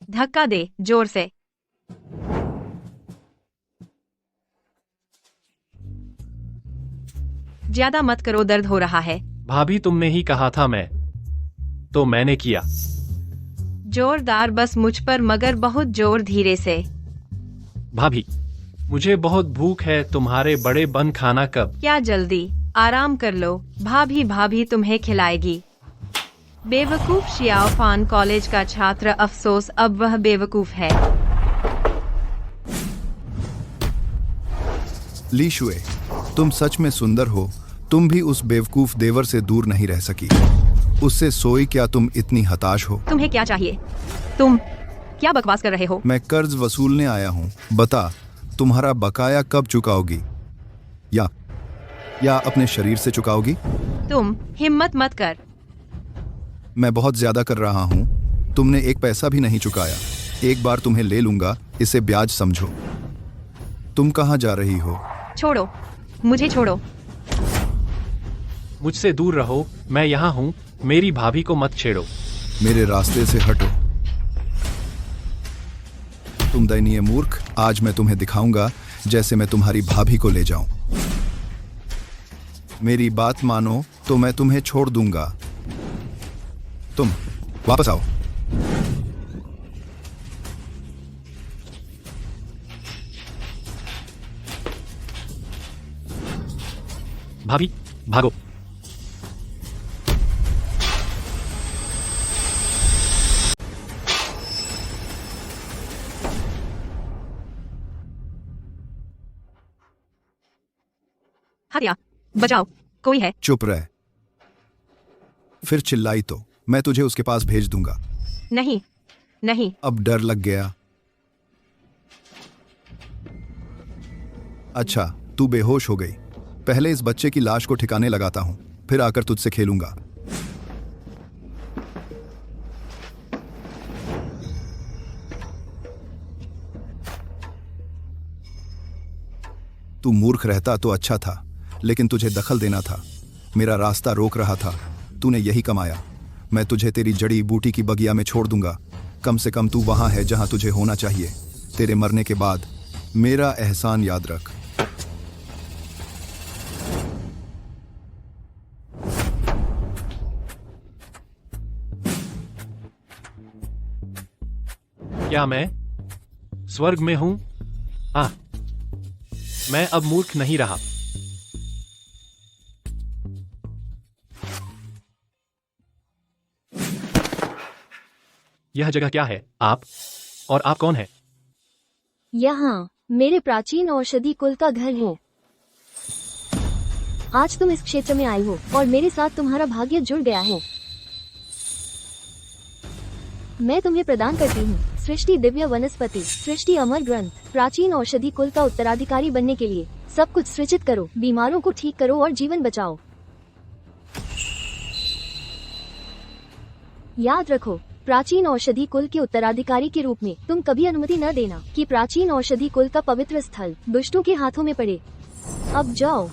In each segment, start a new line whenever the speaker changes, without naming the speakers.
धक्का दे जोर से। ज्यादा मत करो, दर्द हो रहा है।
भाभी तुमने ही कहा था तो मैंने किया।
जोरदार, बस मुझ पर, मगर बहुत जोर, धीरे से।
भाभी मुझे बहुत भूख है, तुम्हारे बड़े बन खाना कब?
क्या जल्दी, आराम कर लो। भाभी तुम्हें खिलाएगी। बेवकूफ शियाओ फान कॉलेज का छात्र, अफसोस अब वह बेवकूफ है।
ली शुए, तुम सच में सुंदर हो। तुम भी उस बेवकूफ देवर से दूर नहीं रह सकी। उससे सोई क्या तुम इतनी हताश हो?
तुम्हें क्या चाहिए? तुम क्या बकवास कर रहे हो?
मैं कर्ज वसूलने आया हूँ। बता, तुम्हारा बकाया कब चुकाओगी? या अपने शरीर से चुकाओगी?
तुम हिम्मत मत कर।
मैं बहुत ज्यादा कर रहा हूँ। तुमने एक पैसा भी नहीं चुकाया। एक बार तुम्हें ले लूंगा, इसे ब्याज समझो। तुम कहाँ जा रही हो?
छोड़ो, मुझे छोड़ो।
मुझसे दूर रहो, मैं यहाँ हूँ। मेरी भाभी को मत छेड़ो।
मेरे रास्ते से हटो। तुम दयनीय मूर्ख, आज मैं तुम्हें दिखाऊंगा जैसे मैं तुम्हारी भाभी को ले जाऊं। मेरी बात मानो तो मैं तुम्हें छोड़ दूंगा। तुम वापस आओ।
भाभी भागो।
हटिया, बचाओ, कोई है?
चुप रह। फिर चिल्लाई तो मैं तुझे उसके पास भेज दूंगा।
नहीं नहीं।
अब डर लग गया। अच्छा, तू बेहोश हो गई। पहले इस बच्चे की लाश को ठिकाने लगाता हूं, फिर आकर तुझसे खेलूंगा। तू मूर्ख रहता तो अच्छा था, लेकिन तुझे दखल देना था। मेरा रास्ता रोक रहा था। तूने यही कमाया। मैं तुझे तेरी जड़ी बूटी की बगिया में छोड़ दूंगा। कम से कम तू वहां है जहां तुझे होना चाहिए। तेरे मरने के बाद मेरा एहसान याद रख।
क्या मैं स्वर्ग में हूं? मैं अब मूर्ख नहीं रहा। यह जगह क्या है? आप कौन है?
यहाँ मेरे प्राचीन औषधि कुल का घर है। आज तुम इस क्षेत्र में आए हो और मेरे साथ तुम्हारा भाग्य जुड़ गया है। मैं तुम्हें प्रदान करती हूँ सृष्टि दिव्य वनस्पति, सृष्टि अमर ग्रंथ। प्राचीन औषधि कुल का उत्तराधिकारी बनने के लिए सब कुछ सृजित करो, बीमारों को ठीक करो और जीवन बचाओ। याद रखो, प्राचीन औषधि कुल के उत्तराधिकारी के रूप में तुम कभी अनुमति न देना कि प्राचीन औषधि कुल का पवित्र स्थल दुष्टों के हाथों में पड़े। अब जाओ।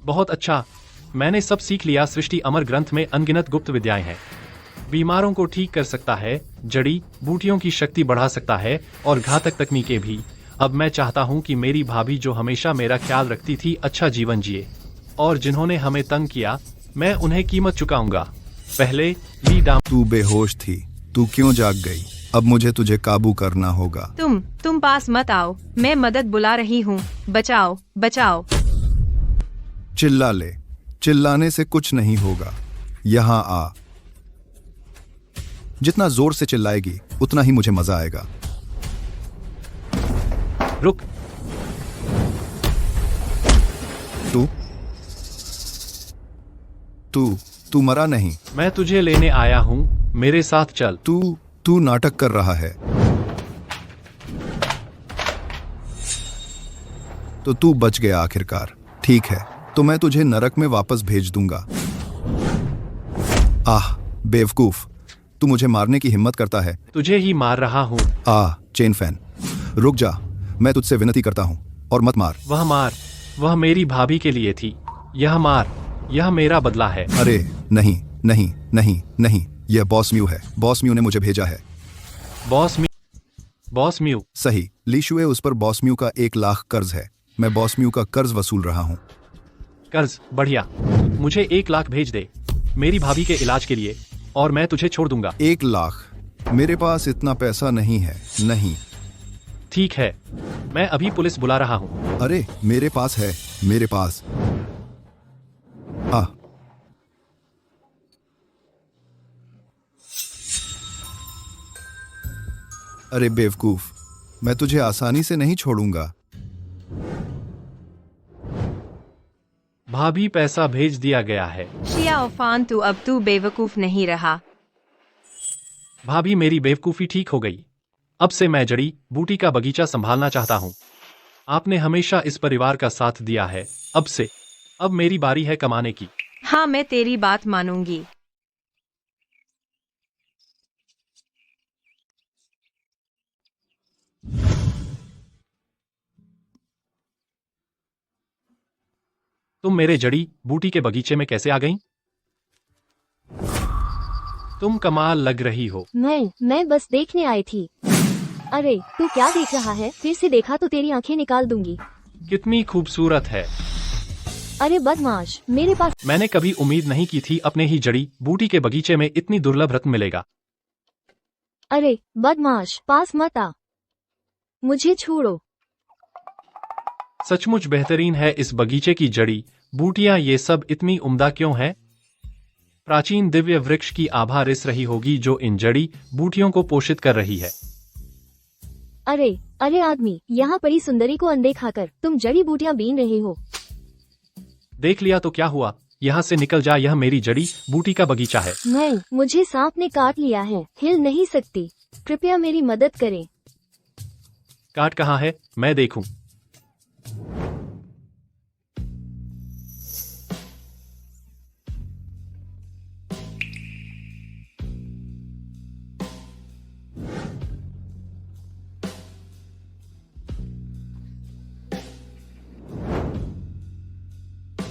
बहुत अच्छा, मैंने सब सीख लिया। सृष्टि अमर ग्रंथ में अनगिनत गुप्त विद्याएं हैं। बीमारों को ठीक कर सकता है, जड़ी बूटियों की शक्ति बढ़ा सकता है और घातक तकनीकें भी। अब मैं चाहता हूं कि मेरी भाभी जो हमेशा मेरा ख्याल रखती थी अच्छा जीवन जिए, और जिन्होंने हमें तंग किया मैं उन्हें कीमत चुकाऊंगा। पहले ली डाम।
तू बेहोश थी, तू क्यों जाग गई? अब मुझे तुझे काबू करना होगा।
तुम पास मत आओ, मैं मदद बुला रही हूँ। बचाओ बचाओ।
चिल्ला ले। चिल्लाने से कुछ नहीं होगा। यहाँ आ। जितना जोर से चिल्लाएगी उतना ही मुझे मजा आएगा।
रुक।
तू मरा नहीं।
मैं तुझे लेने आया हूँ, मेरे साथ चल।
तू नाटक कर रहा है। तो तू बच गया आखिरकार। ठीक है, तो मैं तुझे नरक में वापस भेज दूंगा। आह बेवकूफ, तू मुझे मारने की हिम्मत करता है।
तुझे ही मार रहा हूँ।
चेन फैन, रुक जा। मैं तुझसे विनती करता हूँ, और मत मार।
वह मेरी भाभी के लिए थी। यह मार, यह मेरा बदला है।
अरे नहीं, नहीं नहीं नहीं, यह बॉस म्यू है। बॉस म्यू ने मुझे भेजा है।
Boss mu.
सही, लीशुए, उस पर बॉस म्यू का 1 लाख कर्ज है। मैं बॉस म्यू का कर्ज वसूल रहा हूँ।
कर्ज? बढ़िया। मुझे 1 लाख भेज दे मेरी भाभी के इलाज के लिए, और मैं तुझे छोड़ दूंगा।
1 लाख? मेरे पास इतना पैसा नहीं है। नहीं।
ठीक है, मैं अभी पुलिस बुला रहा हूँ।
अरे मेरे पास है, मेरे पास। आ अरे बेवकूफ, मैं तुझे आसानी से नहीं छोड़ूंगा।
भाभी, पैसा भेज दिया गया है।
शियाओफान, अब तू बेवकूफ नहीं रहा।
भाभी, मेरी बेवकूफी ठीक हो गई। अब से मैं जड़ी बूटी का बगीचा संभालना चाहता हूँ। आपने हमेशा इस परिवार का साथ दिया है। अब मेरी बारी है कमाने की।
हाँ, मैं तेरी बात मानूंगी।
तुम मेरे जड़ी बूटी के बगीचे में कैसे आ गईं? तुम कमाल लग रही हो।
मैं बस देखने आई थी। अरे तू क्या देख रहा है? फिर से देखा तो तेरी आंखें निकाल दूंगी।
कितनी खूबसूरत है।
अरे बदमाश, मेरे पास।
मैंने कभी उम्मीद नहीं की थी अपने ही जड़ी बूटी के बगीचे में इतनी दुर्लभ रत्न मिलेगा।
अरे बदमाश, पास मत आ, मुझे छोड़ो।
सचमुच बेहतरीन है इस बगीचे की जड़ी बूटियां। ये सब इतनी उम्दा क्यों है? प्राचीन दिव्य वृक्ष की आभा रिस रही होगी जो इन जड़ी बूटियों को पोषित कर रही है।
अरे अरे आदमी, यहाँ पड़ी सुंदरी को अनदेखा कर तुम जड़ी बूटियां बीन रहे हो।
देख लिया तो क्या हुआ? यहाँ से निकल जा, यह मेरी जड़ी बूटी का बगीचा है।
नहीं, मुझे सांप ने काट लिया है, हिल नहीं सकती। कृपया मेरी मदद करें।
काट कहाँ है? मैं देखूं।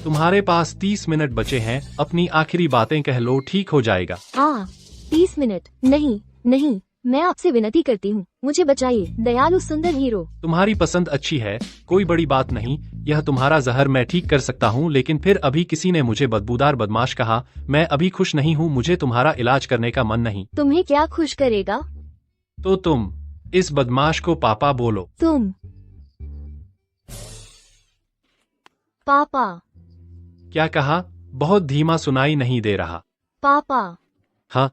तुम्हारे पास 30 मिनट बचे हैं, अपनी आखिरी बातें कह लो, ठीक हो जाएगा।
30 मिनट? नहीं नहीं, मैं आपसे विनती करती हूँ, मुझे बचाइए, दयालु सुंदर हीरो।
तुम्हारी पसंद अच्छी है, कोई बड़ी बात नहीं। यह तुम्हारा जहर मैं ठीक कर सकता हूँ, लेकिन फिर अभी किसी ने मुझे बदबूदार बदमाश कहा। मैं अभी खुश नहीं हूँ, मुझे तुम्हारा इलाज करने का मन नहीं।
तुम्हें क्या खुश करेगा?
तो तुम इस बदमाश को पापा बोलो।
तुम पापा?
क्या कहा? बहुत धीमा सुनाई नहीं दे रहा।
पापा?
हाँ।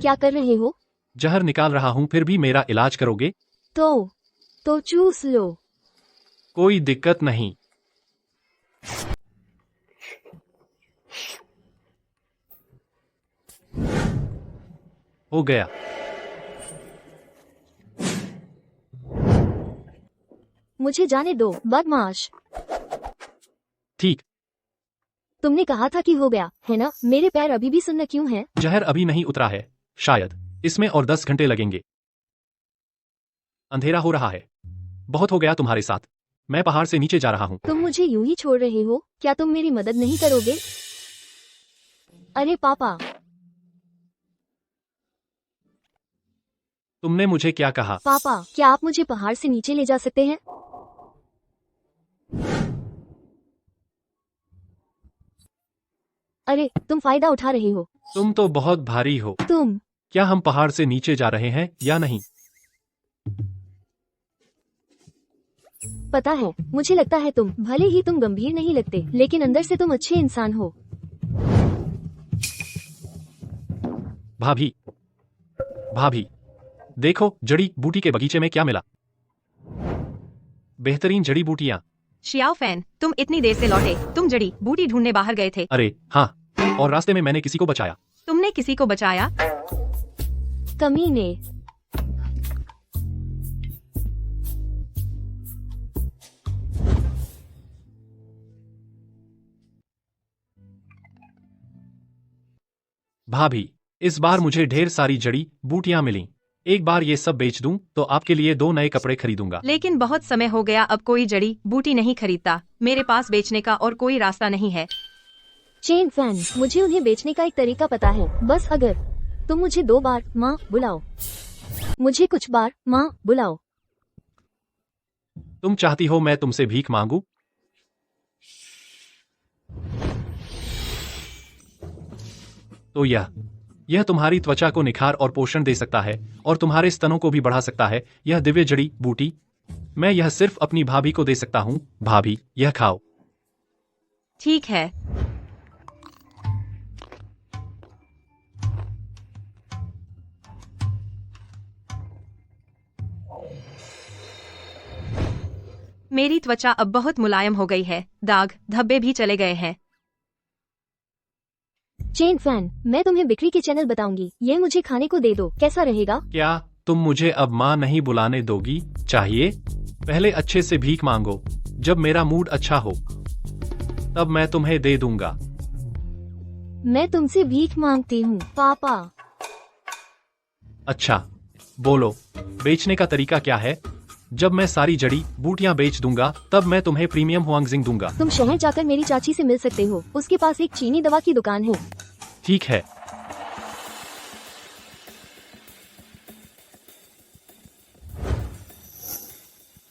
क्या कर रहे हो?
जहर निकाल रहा हूँ, फिर भी मेरा इलाज करोगे?
तो चूस लो।
कोई दिक्कत नहीं। हो गया।
मुझे जाने दो, बदमाश।
ठीक।
तुमने कहा था कि हो गया, है ना? मेरे पैर अभी भी सुन्न क्यों हैं?
जहर अभी नहीं उतरा है, शायद इसमें और 10 घंटे लगेंगे। अंधेरा हो रहा है। बहुत हो गया तुम्हारे साथ। मैं पहाड़ से नीचे जा रहा हूँ।
तुम मुझे यूं ही छोड़ रहे हो? क्या तुम मेरी मदद नहीं करोगे? अरे पापा।
तुमने मुझे क्या कहा?
पापा, क्या आप मुझे पहाड़ से नीचे ले जा सकते हैं? अरे तुम फायदा उठा रहे हो।
तुम तो बहुत भारी हो।
तुम।
क्या हम पहाड़ से नीचे जा रहे हैं या नहीं?
पता है, मुझे लगता है भले ही तुम गंभीर नहीं लगते, लेकिन अंदर से तुम अच्छे इंसान हो।
भाभी, देखो जड़ी बूटी के बगीचे में क्या मिला। बेहतरीन जड़ी बूटियाँ।
शियाओफैन, तुम इतनी देर से लौटे, तुम जड़ी बूटी ढूंढने बाहर गए थे।
अरे हाँ, और रास्ते में मैंने किसी को बचाया।
तुमने किसी को बचाया?
कमीने।
भाभी, इस बार मुझे ढेर सारी जड़ी बूटियां मिली। एक बार ये सब बेच दूं तो आपके लिए 2 नए कपड़े खरीदूंगा।
लेकिन बहुत समय हो गया, अब कोई जड़ी बूटी नहीं खरीदता। मेरे पास बेचने का और कोई रास्ता नहीं है।
चेन फैन, मुझे उन्हें बेचने का एक तरीका पता है। बस अगर तुम मुझे 2 बार माँ बुलाओ, मुझे कुछ बार माँ बुलाओ।
तुम चाहती हो मैं तुमसे भीख मांगू? तो यह तुम्हारी त्वचा को निखार और पोषण दे सकता है और तुम्हारे स्तनों को भी बढ़ा सकता है। यह दिव्य जड़ी बूटी, मैं यह सिर्फ अपनी भाभी को दे सकता हूँ। भाभी, यह खाओ।
ठीक है। मेरी त्वचा अब बहुत मुलायम हो गई है, दाग धब्बे भी चले गए हैं।
चेन फैन, मैं तुम्हें बिक्री के चैनल बताऊंगी। ये मुझे खाने को दे दो, कैसा रहेगा?
क्या तुम मुझे अब माँ नहीं बुलाने दोगी? चाहिए पहले अच्छे से भीख मांगो, जब मेरा मूड अच्छा हो तब मैं तुम्हें दे दूंगा।
मैं तुमसे भीख मांगती हूँ पापा।
अच्छा, बोलो बेचने का तरीका क्या है? जब मैं सारी जड़ी बूटियां बेच दूंगा तब मैं तुम्हें प्रीमियम हुआंगजिंग दूंगा।
तुम शहर जाकर मेरी चाची से मिल सकते हो, उसके पास एक चीनी दवा की दुकान है।
ठीक है।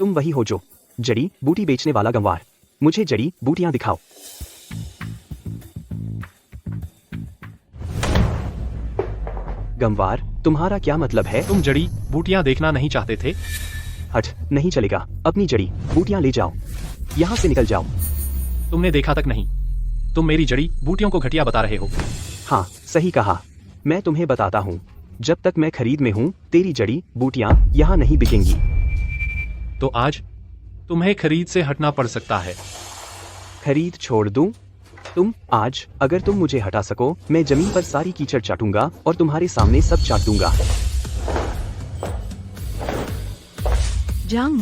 तुम वही हो जो जड़ी बूटी बेचने वाला गंवार। मुझे जड़ी बूटियां दिखाओ। गंवार, तुम्हारा क्या मतलब है?
तुम जड़ी बूटियां देखना नहीं चाहते थे?
हट, नहीं चलेगा। अपनी जड़ी बूटियां ले जाओ, यहाँ से निकल जाओ।
तुमने देखा तक नहीं, तुम मेरी जड़ी बूटियों को घटिया बता रहे हो।
हाँ, सही कहा। मैं तुम्हें बताता हूँ, जब तक मैं खरीद में हूँ तेरी जड़ी बूटियां यहाँ नहीं बिकेंगी।
तो आज तुम्हें खरीद से हटना पड़ सकता है।
खरीद छोड़ दूं? तुम आज अगर तुम मुझे हटा सको, मैं जमीन पर सारी कीचड़ चाटूंगा और तुम्हारे सामने सब चाट दूंगा।
झांग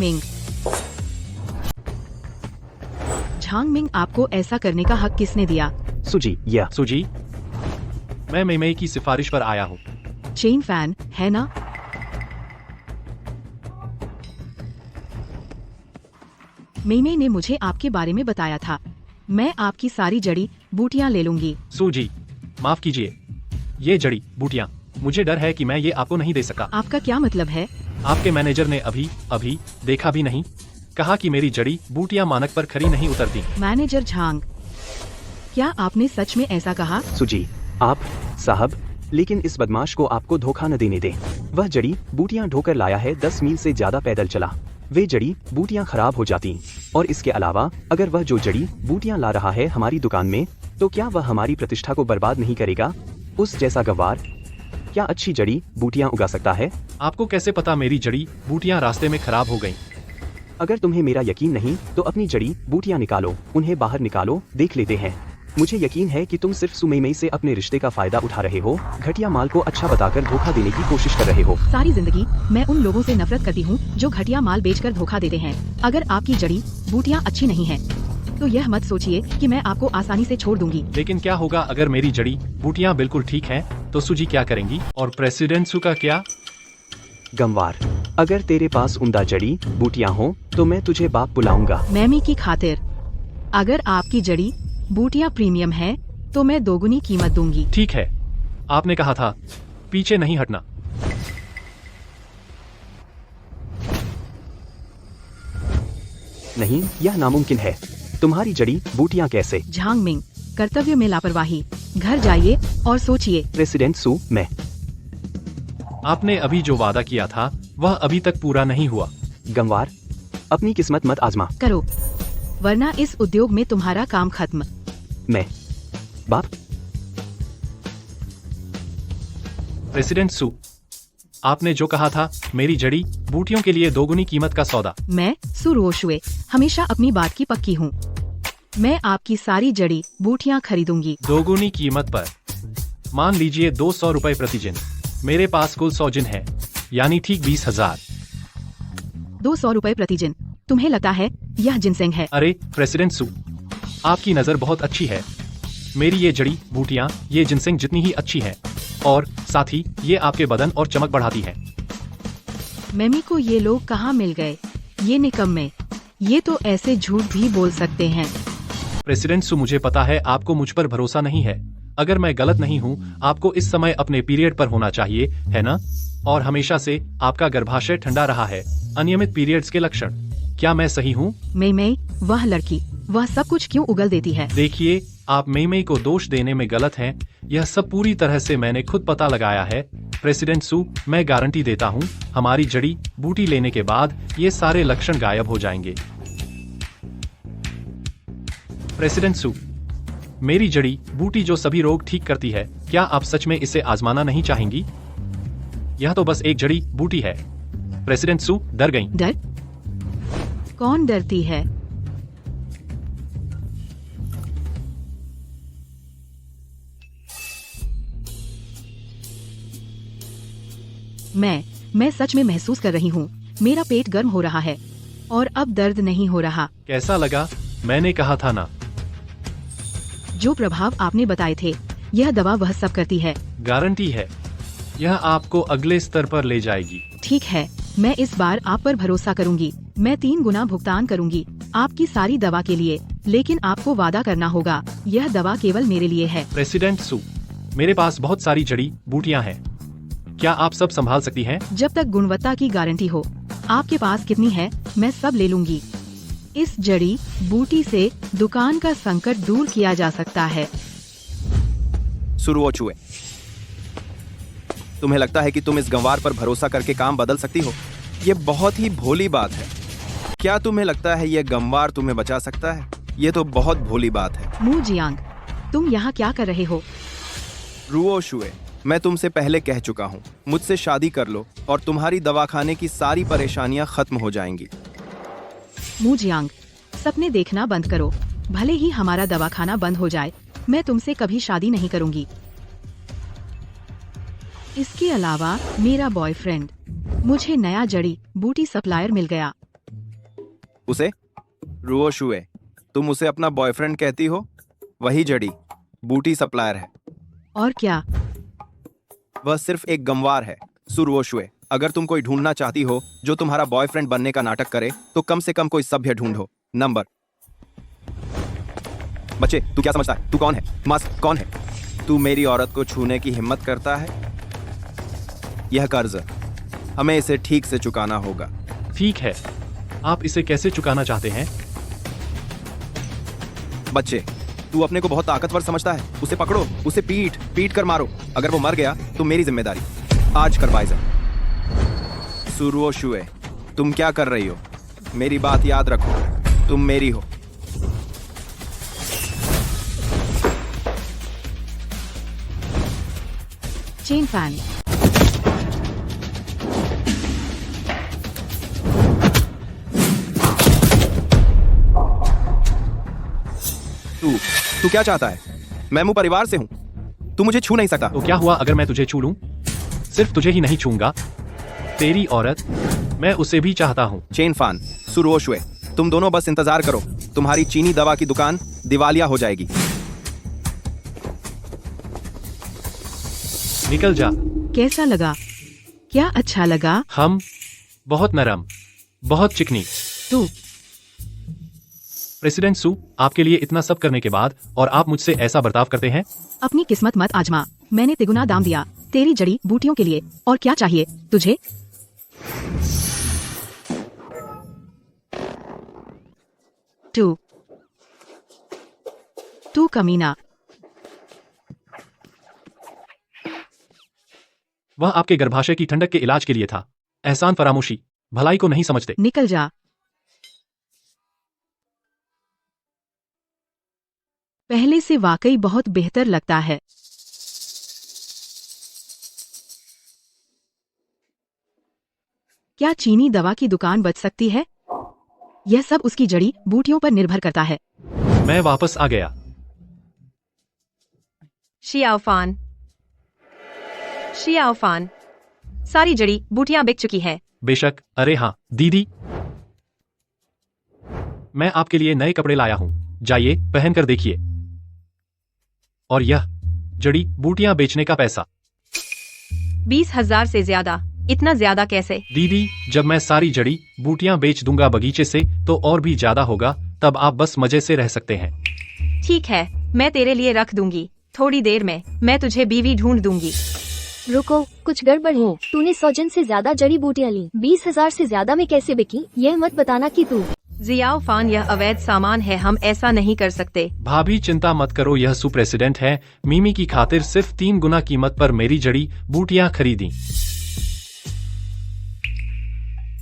मिंग, आपको ऐसा करने का हक किसने दिया?
सुजी, या
सुजी, मैं मेई की सिफारिश पर आया हूँ।
चेन फैन है ना? मेई ने मुझे आपके बारे में बताया था। मैं आपकी सारी जड़ी बूटियां ले लूंगी।
सुजी, माफ कीजिए, ये जड़ी बूटियां, मुझे डर है कि मैं ये आपको नहीं दे सका।
आपका क्या मतलब है?
आपके मैनेजर ने अभी देखा भी नहीं, कहा कि मेरी जड़ी बूटियां मानक पर खरी नहीं उतरती।
मैनेजर झांग, क्या आपने सच में ऐसा कहा?
सुजी, आप साहब, लेकिन इस बदमाश को आपको धोखा न देने दे। वह जड़ी बूटियां ढोकर लाया है, 10 मील से ज्यादा पैदल चला। वे जड़ी बूटियां खराब हो जाती, और इसके अलावा अगर वह जो जड़ी बूटियां ला रहा है हमारी दुकान में, तो क्या वह हमारी प्रतिष्ठा को बर्बाद नहीं करेगा? उस जैसा गवार क्या अच्छी जड़ी बूटियां उगा सकता है?
आपको कैसे पता मेरी जड़ी बूटियां रास्ते में खराब हो गईं?
अगर तुम्हें मेरा यकीन नहीं तो अपनी जड़ी बूटियां निकालो, उन्हें बाहर निकालो, देख लेते हैं। मुझे यकीन है कि तुम सिर्फ सुमेई से अपने रिश्ते का फायदा उठा रहे हो, घटिया माल को अच्छा बताकर धोखा देने की कोशिश कर रहे हो।
सारी जिंदगी मैं उन लोगों से नफरत करती हूँ जो घटिया माल बेचकर धोखा देते हैं। अगर आपकी जड़ी बूटियां अच्छी नहीं है, तो यह मत सोचिए कि मैं आपको आसानी से छोड़ दूंगी।
लेकिन क्या होगा अगर मेरी जड़ी बूटियां बिल्कुल ठीक हैं? तो सुजी क्या करेंगी? और प्रेसिडेंट सु का क्या?
गंवार, अगर तेरे पास उम्दा जड़ी बूटियां हो तो मैं तुझे बाप बुलाऊंगा।
मैमी की खातिर, अगर आपकी जड़ी बूटियां प्रीमियम है तो मैं दोगुनी कीमत दूंगी।
ठीक है, आपने कहा था, पीछे नहीं हटना।
नहीं, यह नामुमकिन है। तुम्हारी जड़ी बूटियां कैसे?
झांग मिंग, कर्तव्य में लापरवाही। घर जाइए और सोचिए।
प्रेसिडेंट सु, मैं
आपने अभी जो वादा किया था वह अभी तक पूरा नहीं हुआ।
गंवार, अपनी किस्मत मत आजमा।
करो, वरना इस उद्योग में तुम्हारा काम खत्म।
मैं बाप।
प्रेसिडेंट सु, आपने जो कहा था, मेरी जड़ी बूटियों के लिए दोगुनी कीमत का सौदा।
मैं सुरोशुए हमेशा अपनी बात की पक्की हूँ। मैं आपकी सारी जड़ी बूटियां खरीदूंगी।
दोगुनी कीमत पर? मान लीजिए 200 रुपए प्रति जिन। मेरे पास कुल 100 जिन है, यानी ठीक 20,000।
200 रुपए प्रति जिन? तुम्हें लगता है यह जिनसेंग है?
अरे प्रेसिडेंट सु, आपकी नजर बहुत अच्छी है। मेरी ये जड़ी बूटियां ये जिनसेंग जितनी ही अच्छी है, और साथ ही ये आपके बदन और चमक बढ़ाती है।
मेमी को ये लोग कहाँ मिल गए? ये निकम्मे, ये तो ऐसे झूठ भी बोल सकते हैं।
प्रेसिडेंट सु, मुझे पता है आपको मुझ पर भरोसा नहीं है। अगर मैं गलत नहीं हूँ, आपको इस समय अपने पीरियड पर होना चाहिए, है ना? और हमेशा से आपका गर्भाशय ठंडा रहा है। अनियमित पीरियड्स के लक्षण। क्या मैं सही हूँ?
मई, वह लड़की, वह सब कुछ क्यों उगल देती है?
देखिए, आप मई को दोष देने में गलत हैं। यह सब पूरी तरह से मैंने खुद पता लगाया है। प्रेसिडेंट सु, मैं गारंटी देता हूँ, हमारी जड़ी बूटी लेने के बाद ये सारे लक्षण गायब हो जाएंगे। प्रेसिडेंट सु, मेरी जड़ी बूटी जो सभी रोग ठीक करती है, क्या आप सच में इसे आजमाना नहीं चाहेंगी? यह तो बस एक जड़ी बूटी है। प्रेसिडेंट सु डर गईं।
डर? कौन डरती है? मैं सच में महसूस कर रही हूँ। मेरा पेट गर्म हो रहा है और अब दर्द नहीं हो रहा।
कैसा लगा? मैंने कहा था ना।
जो प्रभाव आपने बताए थे, यह दवा वह सब करती है।
गारंटी है, यह आपको अगले स्तर पर ले जाएगी।
ठीक है, मैं इस बार आप पर भरोसा करूंगी। मैं 3 गुना भुगतान करूंगी आपकी सारी दवा के लिए, लेकिन आपको वादा करना होगा, यह दवा केवल मेरे लिए है।
प्रेसिडेंट सु, मेरे पास बहुत सारी जड़ी बूटियां हैं। क्या आप सब संभाल सकती हैं?
जब तक गुणवत्ता की गारंटी हो। आपके पास कितनी है? मैं सब ले लूंगी। इस जड़ी बूटी से दुकान का संकट दूर किया जा सकता है।
सुरुओ चुए, तुम्हें लगता है कि तुम इस गंवार पर भरोसा करके काम बदल सकती हो? ये बहुत ही भोली बात है। क्या तुम्हें लगता है यह गंवार तुम्हें बचा सकता है? ये तो बहुत भोली बात है।
मू जियांग, तुम यहाँ क्या कर रहे हो?
रुओ शुए, मैं तुमसे पहले कह चुका हूँ, मुझसे शादी कर लो और तुम्हारी दवाखाने की सारी परेशानियां खत्म हो जाएंगी।
मू जियांग, सपने देखना बंद करो। भले ही हमारा दवाखाना बंद हो जाए, मैं तुमसे कभी शादी नहीं करूंगी। इसके अलावा मेरा बॉयफ्रेंड, मुझे नया जड़ी बूटी सप्लायर मिल गया।
उसे? रुओ शुए, तुम उसे अपना बॉयफ्रेंड कहती हो? वही जड़ी बूटी सप्लायर है।
और क्या?
वह सिर्फ एक गंवार है। सुरुओ शुए, अगर तुम कोई ढूंढना चाहती हो जो तुम्हारा बॉयफ्रेंड बनने का नाटक करे, तो कम से कम कोई सभ्य ढूंढो। नंबर। बच्चे, तू क्या समझता है? तू कौन है? मस्त कौन है? तू मेरी औरत को छूने की हिम्मत करता है? यह कर्ज हमें इसे ठीक से चुकाना होगा।
ठीक है, आप इसे कैसे चुकाना चाहते हैं?
बच्चे, तू अपने को बहुत ताकतवर समझता है। उसे पकड़ो, उसे पीट कर मारो। अगर वो मर गया तो मेरी जिम्मेदारी। आज कर बाइजर। सुरुओ शुए, तुम क्या कर रही हो? मेरी बात याद रखो, तुम मेरी हो।
Chain fan.
तू क्या चाहता है? मैं मू परिवार से हूँ, तू मुझे छू नहीं सकता।
तो क्या हुआ अगर मैं तुझे छू लूं? सिर्फ तुझे ही नहीं छूंगा, तेरी औरत, मैं उसे भी चाहता हूँ।
चेन फान, सुरुओ शुए, तुम दोनों बस इंतजार करो, तुम्हारी चीनी दवा की दुकान दिवालिया हो जाएगी।
निकल जा।
कैसा लगा? क्या अच्छा लगा?
हम बहुत नरम, बहुत चिकनी।
तू
प्रेसिडेंट सु, आपके लिए इतना सब करने के बाद और आप मुझसे ऐसा बर्ताव करते हैं?
अपनी किस्मत मत आजमा। मैंने तिगुना दाम दिया तेरी जड़ी बूटियों के लिए। और क्या चाहिए तुझे? तू कमीना।
वह आपके गर्भाशय की ठंडक के इलाज के लिए था। एहसान फरामोशी, भलाई को नहीं समझते।
निकल जा। पहले से वाकई बहुत बेहतर लगता है। क्या चीनी दवा की दुकान बच सकती है? यह सब उसकी जड़ी बूटियों पर निर्भर करता है।
मैं वापस आ गया।
शियाओफान, शियाओफान, सारी जड़ी बूटियां बिक चुकी है।
बेशक, अरे हाँ दीदी, मैं आपके लिए नए कपड़े लाया हूँ, जाइए पहनकर देखिए। और यह जड़ी बूटियां बेचने का पैसा।
20,000 से ज्यादा। इतना ज्यादा कैसे?
दीदी, जब मैं सारी जड़ी बूटियां बेच दूंगा बगीचे से, तो और भी ज्यादा होगा। तब आप बस मजे से रह सकते हैं।
ठीक है, मैं तेरे लिए रख दूंगी। थोड़ी देर में मैं तुझे बीवी ढूंढ दूंगी।
रुको, कुछ गड़बड़ है। तूने 100 जन से ज्यादा जड़ी बूटियाँ ली, 20,000 से ज्यादा में कैसे बिकी? यह मत बताना कि तू।
जियाउफान, यह अवैध सामान है, हम ऐसा नहीं कर सकते।
भाभी चिंता मत करो, यह सुप्रेसिडेंट है। मिमी की खातिर सिर्फ 3 गुना कीमत पर मेरी जड़ी बूटियां खरीदी।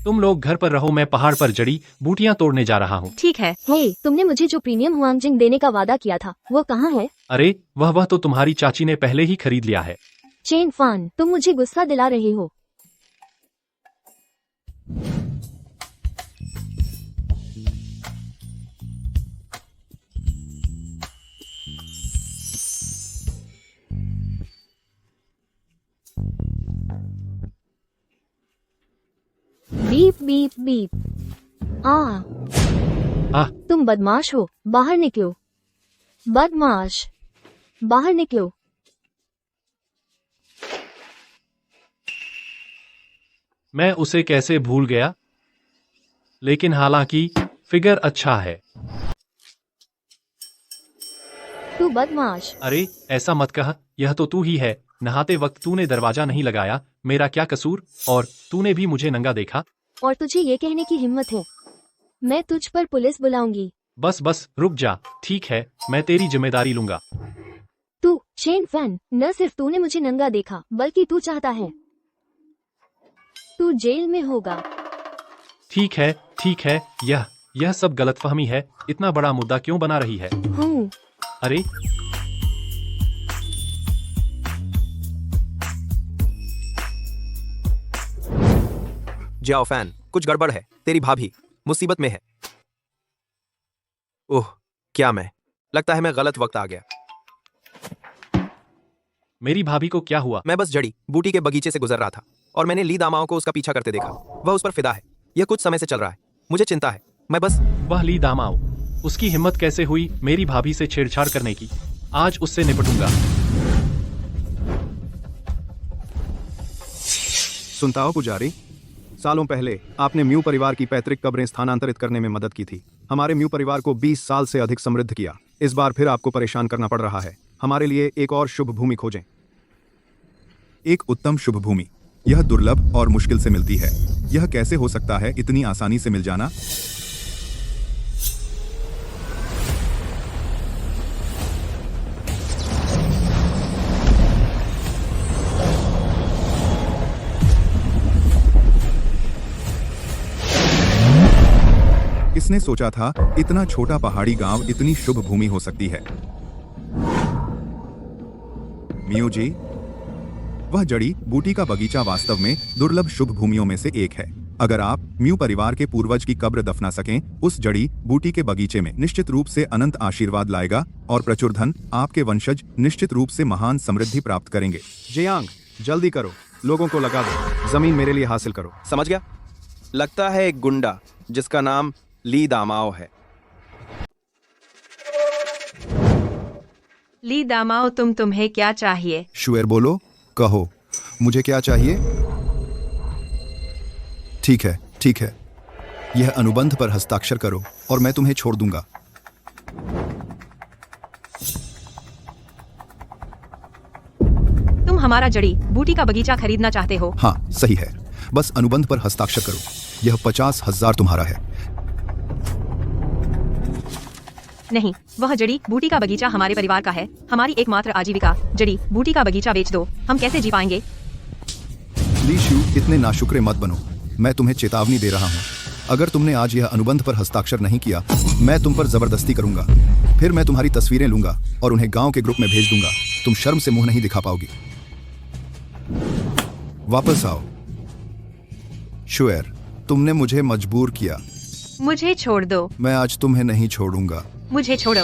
तुम लोग घर पर रहो, मैं पहाड़ पर जड़ी बूटियां तोड़ने जा रहा हूँ।
ठीक है।
हे, तुमने मुझे जो प्रीमियम हुआंगजिंग देने का वादा किया था, वो कहाँ है?
अरे वह तो तुम्हारी चाची ने पहले ही खरीद लिया है।
चेन फान, तुम मुझे गुस्सा दिला रहे हो। Beep beep beep.
आह,
तुम बदमाश हो, बाहर निकलो। बदमाश, बाहर निकलो।
मैं उसे कैसे भूल गया, लेकिन हालांकि फिगर अच्छा है।
तू बदमाश।
अरे ऐसा मत कह, यह तो तू ही है। नहाते वक्त तूने दरवाजा नहीं लगाया, मेरा क्या कसूर? और तूने भी मुझे नंगा देखा।
और तुझे ये कहने की हिम्मत है? मैं तुझ पर पुलिस बुलाऊंगी।
बस बस रुक जा, ठीक है, मैं तेरी जिम्मेदारी लूंगा।
तू चेन फैन, न सिर्फ तूने मुझे नंगा देखा, बल्कि तू चाहता है तू जेल में होगा।
ठीक है, यह सब गलतफहमी है। इतना बड़ा मुद्दा क्यों बना रही है?
हूँ।
अरे
जाओ फैन, कुछ गड़बड़ है। तेरी भाभी मुसीबत में है। ओह, क्या मैं? लगता है मैं गलत वक्त आ गया।
मेरी भाभी को क्या हुआ?
मैं बस जड़ी बूटी के बगीचे से गुजर रहा था और मैंने ली दामाओं को उसका पीछा करते देखा। वह उस पर फिदा है। यह कुछ समय से चल रहा है। मुझे चिंता है। मैं बस।
वह ली दामाओ, उसकी हिम्मत कैसे हुई मेरी भाभी से छेड़छाड़ करने की? आज उससे निपटूंगा।
सुनता हो पुजारी, सालों पहले आपने म्यू परिवार की पैतृक कब्रें स्थानांतरित करने में मदद की थी। हमारे म्यू परिवार को 20 साल से अधिक समृद्ध किया। इस बार फिर आपको परेशान करना पड़ रहा है। हमारे लिए एक और शुभ भूमि खोजें। एक उत्तम शुभ भूमि, यह दुर्लभ और मुश्किल से मिलती है। यह कैसे हो सकता है इतनी आसानी से मिल जाना? किसने सोचा था इतना छोटा पहाड़ी गांव इतनी शुभ भूमि हो सकती है? मियो जी, वह जड़ी बूटी का बगीचा वास्तव में दुर्लभ शुभ भूमियों में से एक है। अगर आप म्यू परिवार के पूर्वज की कब्र दफना सकें, उस जड़ी बूटी के बगीचे में निश्चित रूप से अनंत आशीर्वाद लाएगा और प्रचुर धन आपके वंशज निश्चित रूप से महान समृद्धि प्राप्त करेंगे। जियांग, जल्दी करो, लोगों को लगा दो, जमीन मेरे लिए हासिल करो।
समझ गया। लगता है एक गुंडा जिसका नाम ली दामाओ है।
ली दामाओ, तुम्हें क्या चाहिए?
शुएर बोलो, कहो, मुझे क्या चाहिए? ठीक है, यह अनुबंध पर हस्ताक्षर करो और मैं तुम्हें छोड़ दूंगा।
तुम हमारा जड़ी बूटी का बगीचा खरीदना चाहते हो?
हाँ, सही है। बस अनुबंध पर हस्ताक्षर करो। यह 50,000 तुम्हारा है।
नहीं, वह जड़ी बूटी का बगीचा हमारे परिवार का है। हमारी एकमात्र आजीविका जड़ी बूटी का बगीचा बेच दो। हम कैसे जी पाएंगे?
ली शू, इतने नाशुक्रे मत बनो। मैं तुम्हें चेतावनी दे रहा हूँ। अगर तुमने आज यह अनुबंध पर हस्ताक्षर नहीं किया, मैं तुम पर जबरदस्ती करूंगा। फिर मैं तुम्हारी तस्वीरें लूंगा और उन्हें गांव के ग्रुप में भेज दूंगा। तुम शर्म से मुंह नहीं दिखा पाओगी। वापस आओ। शुएर, तुमने मुझे मजबूर किया।
मुझे छोड़ दो।
मैं आज तुम्हें नहीं छोड़ूंगा।
मुझे छोड़ो।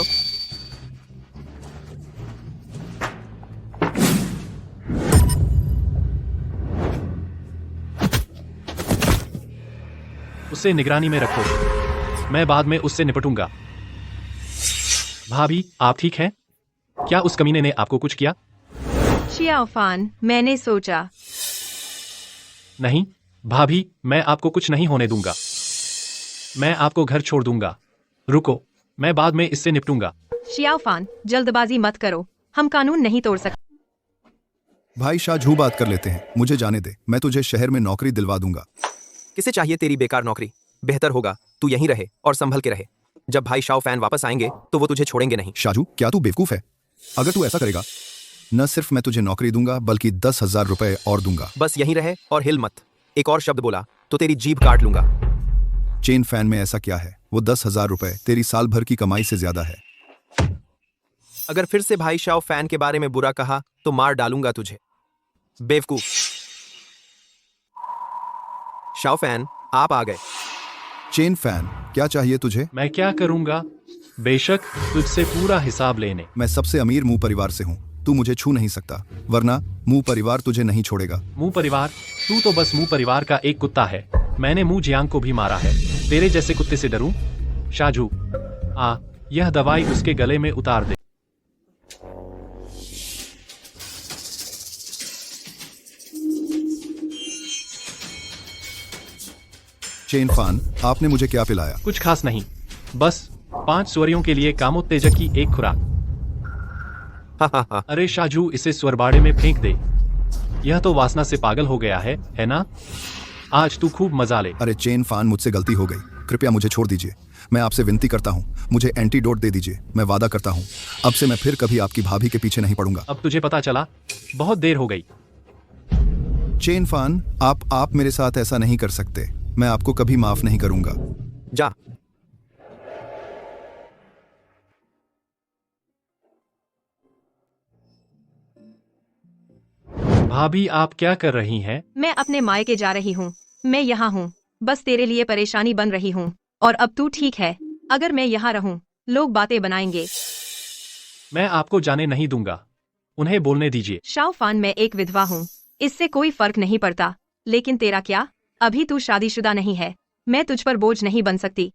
उसे निगरानी में रखो, मैं बाद में उससे निपटूंगा। भाभी, आप ठीक हैं? क्या उस कमीने ने आपको कुछ किया?
शियाओफान, मैंने सोचा।
नहीं भाभी, मैं आपको कुछ नहीं होने दूंगा। मैं आपको घर छोड़ दूंगा। रुको, मैं बाद में इससे निपटूंगा।
शियाओफान, जल्दबाजी मत करो, हम कानून नहीं तोड़ सकते।
भाई शाहजू बात कर लेते हैं, मुझे जाने दे, मैं तुझे शहर में नौकरी दिलवा दूंगा।
किसे चाहिए तेरी बेकार नौकरी? बेहतर होगा तू यहीं रहे और संभल के रहे। जब भाई शाओ फैन वापस आएंगे तो वो तुझे छोड़ेंगे नहीं।
शाहजू, क्या तू बेवकूफ है? अगर तू ऐसा करेगा, न सिर्फ मैं तुझे नौकरी दूंगा बल्कि 10,000 रुपए और दूंगा।
बस यहीं रहे और हिल मत। एक और शब्द बोला तो तेरी जीभ काट लूंगा।
चेन फैन में ऐसा क्या है? वो 10,000 रुपए तेरी साल भर की कमाई से ज्यादा है।
अगर फिर से भाई शाओ फैन के बारे में बुरा कहा तो मार डालूंगा तुझे, बेवकूफ। शाओ फैन, आप आ गए।
चेन फैन, क्या चाहिए तुझे?
मैं क्या करूंगा? बेशक तुझसे पूरा हिसाब लेने।
मैं सबसे अमीर मुंह परिवार से हूँ, तू मुझे छू नहीं सकता, वरना मुंह परिवार तुझे नहीं छोड़ेगा।
मुंह परिवार? तू तो बस मुंह परिवार का एक कुत्ता है। मैंने मुंह जियांग को भी मारा है। तेरे जैसे कुत्ते से डरूं? शाहजू, यह दवाई उसके गले में उतार दे।
चेन फैन, आपने मुझे क्या पिलाया?
कुछ खास नहीं, बस 5 स्वरियों के लिए कामोत्तेजक की एक खुराक। अरे शाहजू, इसे स्वरबाड़े में फेंक दे। यह तो वासना से पागल हो गया है ना? आज तू खूब मजा ले।
अरे चेन फैन, मुझसे गलती हो गई, कृपया मुझे छोड़ दीजिए। मैं आपसे विनती करता हूँ, मुझे एंटीडोट दे दीजिए। मैं वादा करता हूँ, अब से मैं फिर कभी आपकी भाभी के पीछे नहीं पड़ूंगा।
अब तुझे पता चला? बहुत देर हो गई।
चेन फैन, आप मेरे साथ ऐसा नहीं कर सकते। मैं आपको कभी माफ नहीं करूंगा।
जा।
भाभी, आप क्या कर रही हैं?
मैं अपने मायके जा रही हूँ। मैं यहाँ हूँ, बस तेरे लिए परेशानी बन रही हूँ। और अब तू ठीक है? अगर मैं यहाँ रहूँ, लोग बातें बनाएंगे।
मैं आपको जाने नहीं दूंगा, उन्हें बोलने दीजिए।
शाओफान, मैं एक विधवा हूँ, इससे कोई फर्क नहीं पड़ता। लेकिन तेरा क्या? अभी तू शादीशुदा नहीं है, मैं तुझ पर बोझ नहीं बन सकती।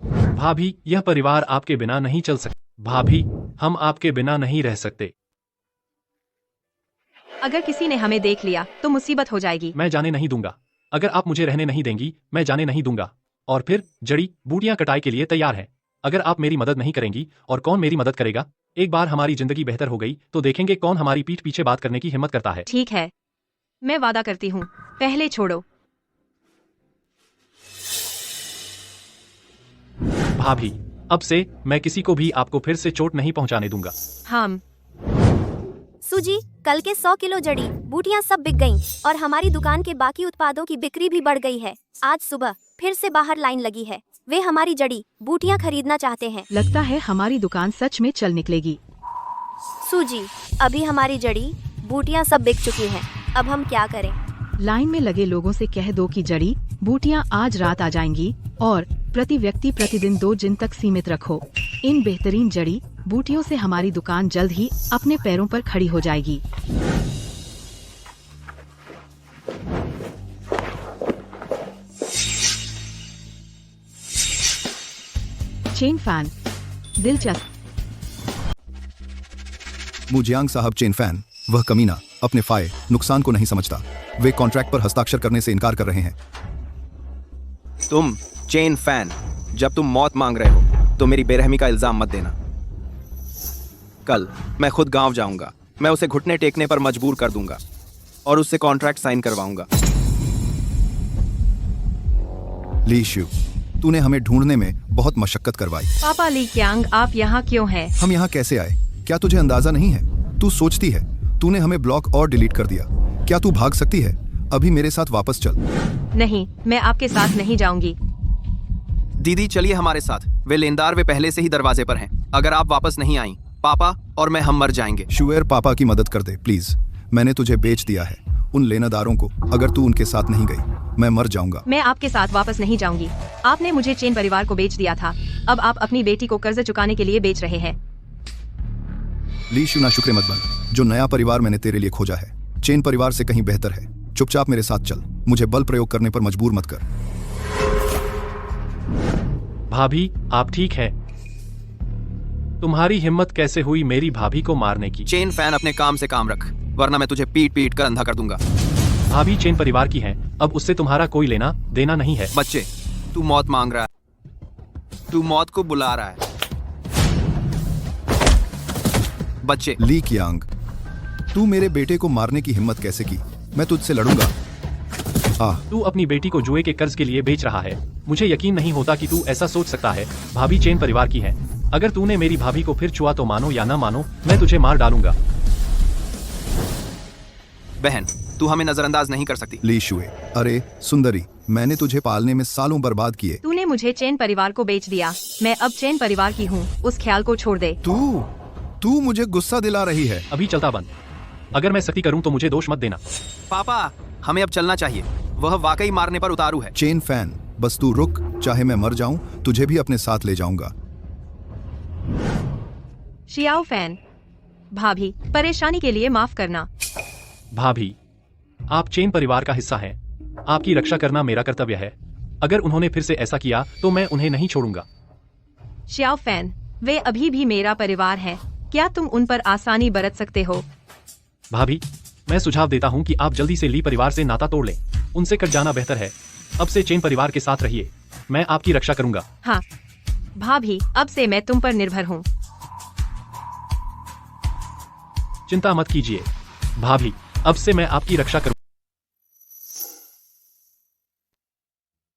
भाभी, यह परिवार आपके बिना नहीं चल सकता। भाभी, हम आपके बिना नहीं रह सकते।
अगर किसी ने हमें देख लिया तो मुसीबत हो जाएगी।
मैं जाने नहीं दूंगा। अगर आप मुझे रहने नहीं देंगी, मैं जाने नहीं दूंगा। और फिर जड़ी बूटियां कटाई के लिए तैयार है। अगर आप मेरी मदद नहीं करेंगी, और कौन मेरी मदद करेगा? एक बार हमारी जिंदगी बेहतर हो गई तो देखेंगे कौन हमारी पीठ पीछे बात करने की हिम्मत करता है।
ठीक है, मैं वादा करती हूँ, पहले छोड़ो।
भाभी, अब से मैं किसी को भी आपको फिर से चोट नहीं पहुंचाने दूंगा।
हम
सूजी, कल के 100 किलो जड़ी बूटियां सब बिक गईं और हमारी दुकान के बाकी उत्पादों की बिक्री भी बढ़ गई है। आज सुबह फिर से बाहर लाइन लगी है। वे हमारी जड़ी बूटियां खरीदना चाहते हैं।
लगता है हमारी दुकान सच में चल निकलेगी।
सूजी, अभी हमारी जड़ी बूटियां सब बिक चुकी हैं। अब हम क्या करें?
लाइन में लगे लोगों से कह दो कि जड़ी बूटियां आज रात आ जाएंगी और प्रति व्यक्ति प्रतिदिन 2 जिन तक सीमित रखो। इन बेहतरीन जड़ी बूटियों से हमारी दुकान जल्द ही अपने पैरों पर खड़ी हो जाएगी। चेन फैन, दिलचस्प।
मुजियांग साहब, चेन फैन, वह कमीना अपने नुकसान को नहीं समझता। वे कॉन्ट्रैक्ट पर हस्ताक्षर करने से इनकार कर रहे हैं।
तुम चेन फैन, जब तुम मौत मांग रहे हो तो मेरी बेरहमी का इल्जाम मत देना। कल मैं खुद गांव जाऊंगा। मैं उसे घुटने टेकने पर मजबूर कर दूंगा और उससे कॉन्ट्रैक्ट साइन करवाऊंगा।
ली शू, तूने हमें ढूंढने में बहुत मशक्कत करवाई।
पापा ली क्यांग, आप यहाँ क्यों हैं?
हम यहाँ कैसे आए? क्या तुझे अंदाजा नहीं है? तू सोचती है तूने हमें ब्लॉक और डिलीट कर दिया। क्या तू भाग सकती है? अभी मेरे साथ वापस चल।
नहीं, मैं आपके साथ नहीं जाऊंगी।
दीदी, चलिए हमारे साथ। वे लेनदार वे पहले से ही दरवाजे पर हैं। अगर आप वापस नहीं आई, पापा और मैं हम मर जाएंगे।
शुएर, पापा की मदद कर दे प्लीज। मैंने तुझे बेच दिया है उन लेनादारों को। अगर तू उनके साथ नहीं गई, मैं मर जाऊंगा।
मैं आपके साथ वापस नहीं जाऊंगी। आपने मुझे चेन परिवार को बेच दिया था, अब आप अपनी बेटी को कर्ज चुकाने के लिए बेच रहे हैं।
ली शू, ना शुक्र मत बन। जो नया परिवार मैंने तेरे लिए खोजा है चेन परिवार से कहीं बेहतर है। चुपचाप मेरे साथ चल। मुझे बल प्रयोग करने पर मजबूर मत कर।
भाभी, आप ठीक है? तुम्हारी हिम्मत कैसे हुई मेरी भाभी को मारने की?
चेन फैन, अपने काम से काम रख, वरना मैं तुझे पीट पीट कर अंधा कर दूंगा।
भाभी चेन परिवार की हैं, अब उससे तुम्हारा कोई लेना देना नहीं है।
बच्चे, तू मौत मांग रहा है, तू मौत को बुला रहा है। बच्चे।
ली कियांग, तू मेरे बेटे को मारने की हिम्मत कैसे की? मैं तुझसे लड़ूंगा।
तू अपनी बेटी को जुए के कर्ज के लिए बेच रहा है। मुझे यकीन नहीं होता कि तू ऐसा सोच सकता है। भाभी चेन परिवार की है। अगर तूने मेरी भाभी को फिर छुआ तो मानो या ना मानो, मैं तुझे मार डालूंगा।
बहन, तू हमें नजरअंदाज नहीं कर सकती।
ली शुए, अरे सुंदरी, मैंने तुझे पालने में सालों बर्बाद किए।
तूने मुझे चेन परिवार को बेच दिया। मैं अब चेन परिवार की हूँ। उस ख्याल को छोड़ दे।
तू मुझे गुस्सा दिला रही है।
अभी चलता बंद। अगर मैं सख्ती करूं तो मुझे दोष मत देना।
पापा, हमें अब चलना चाहिए। वह वाकई मारने पर उतारू है।
चेन फैन, बस तू रुक, चाहे मैं मर जाऊं तुझे भी अपने साथ ले जाऊंगा।
शियाओ फैन, भाभी परेशानी के लिए माफ करना।
भाभी, आप चेन परिवार का हिस्सा हैं। आपकी रक्षा करना मेरा कर्तव्य है। अगर उन्होंने फिर से ऐसा किया तो मैं उन्हें नहीं छोड़ूंगा।
शियाओ फैन, वे अभी भी मेरा परिवार है। क्या तुम उन पर आसानी बरत सकते हो?
भाभी, मैं सुझाव देता हूं कि आप जल्दी से ली परिवार से नाता तोड़ लें। उनसे कट जाना बेहतर है। अब से चेन परिवार के साथ रहिए। मैं आपकी रक्षा करूंगा।
हाँ भाभी, अब से मैं तुम पर निर्भर हूँ।
चिंता मत कीजिए भाभी, अब से मैं आपकी रक्षा करूंगा।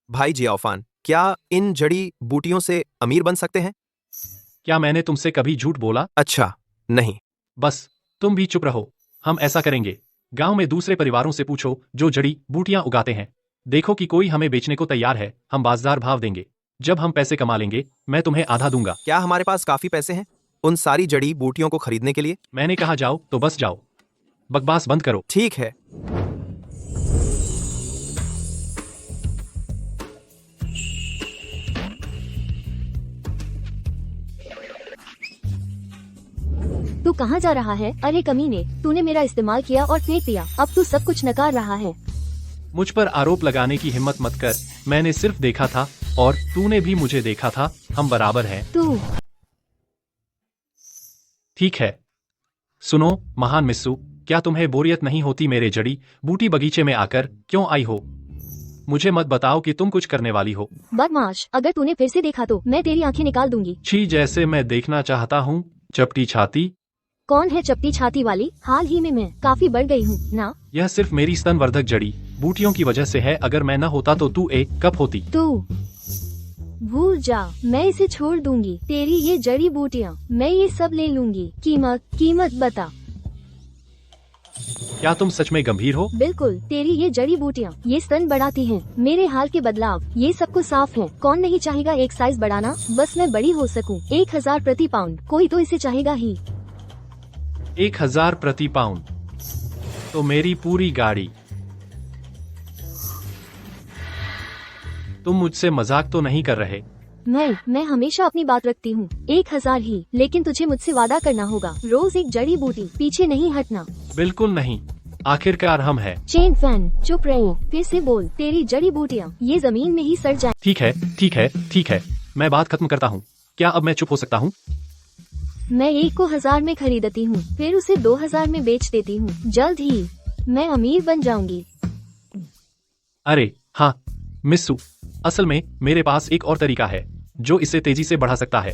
भाई जियाओफान, क्या इन जड़ी बूटियों से अमीर बन सकते हैं?
क्या मैंने तुमसे कभी झूठ बोला?
अच्छा, नहीं।
बस तुम भी चुप रहो। हम ऐसा करेंगे। गांव में दूसरे परिवारों से पूछो जो जड़ी बूटियां उगाते हैं। देखो कि कोई हमें बेचने को तैयार है। हम बाजार भाव देंगे। जब हम पैसे कमा लेंगे मैं तुम्हें आधा दूंगा।
क्या हमारे पास काफी पैसे हैं उन सारी जड़ी बूटियों को खरीदने के लिए?
मैंने कहा जाओ तो बस जाओ। बकवास बंद करो।
ठीक है।
तू कहाँ जा रहा है? अरे कमीने, तूने मेरा इस्तेमाल किया और फेंक दिया। अब तू सब कुछ नकार रहा है।
मुझ पर आरोप लगाने की हिम्मत मत कर। मैंने सिर्फ देखा था और तूने भी मुझे देखा था। हम बराबर हैं।
तू
ठीक है। सुनो महान मिस्सू, क्या तुम्हें बोरियत नहीं होती मेरे जड़ी बूटी बगीचे में आकर? क्यों आई हो? मुझे मत बताओ कि तुम कुछ करने वाली हो।
बदमाश, अगर तूने फिर से देखा तो मैं तेरी आंखें निकाल दूंगी।
छी, जैसे मैं देखना चाहता हूँ। चपटी छाती।
कौन है चपटी छाती वाली? हाल ही में मैं काफी बढ़ गई हूँ ना।
यह सिर्फ मेरी स्तनवर्धक जड़ी बूटियों की वजह से है। अगर मैं न होता तो तू एक कप होती।
तू भूल जा, मैं इसे छोड़ दूंगी। तेरी ये जड़ी बूटियाँ मैं ये सब ले लूंगी। कीमत बता।
क्या तुम सच में गंभीर हो?
बिल्कुल, तेरी ये जड़ी बूटियाँ ये स्तन बढ़ाती हैं। मेरे हाल के बदलाव ये सब कुछ साफ है। कौन नहीं चाहेगा एक साइज बढ़ाना? बस मैं बड़ी हो सकूं। 1000 प्रति पाउंड, कोई तो इसे चाहेगा ही।
1000 प्रति पाउंड तो मेरी पूरी गाड़ी। तुम मुझसे मजाक तो नहीं कर रहे?
मैं हमेशा अपनी बात रखती हूँ। 1000 ही, लेकिन तुझे मुझसे वादा करना होगा। रोज एक जड़ी बूटी, पीछे नहीं हटना।
बिल्कुल नहीं, आखिरकार हम हैं।
चेन फैन, चुप रहो। फिर से बोल। तेरी जड़ी बूटियाँ ये जमीन में ही सड़ जाए।
ठीक है ठीक है ठीक है, मैं बात खत्म करता हूँ। क्या अब मैं चुप हो सकता हूँ?
मैं एक को 1000 में खरीदती हूँ, फिर उसे 2000 में बेच देती हूँ। जल्द ही मैं अमीर बन जाऊंगी।
अरे हाँ मिस्सू, असल में मेरे पास एक और तरीका है जो इसे तेजी से बढ़ा सकता है।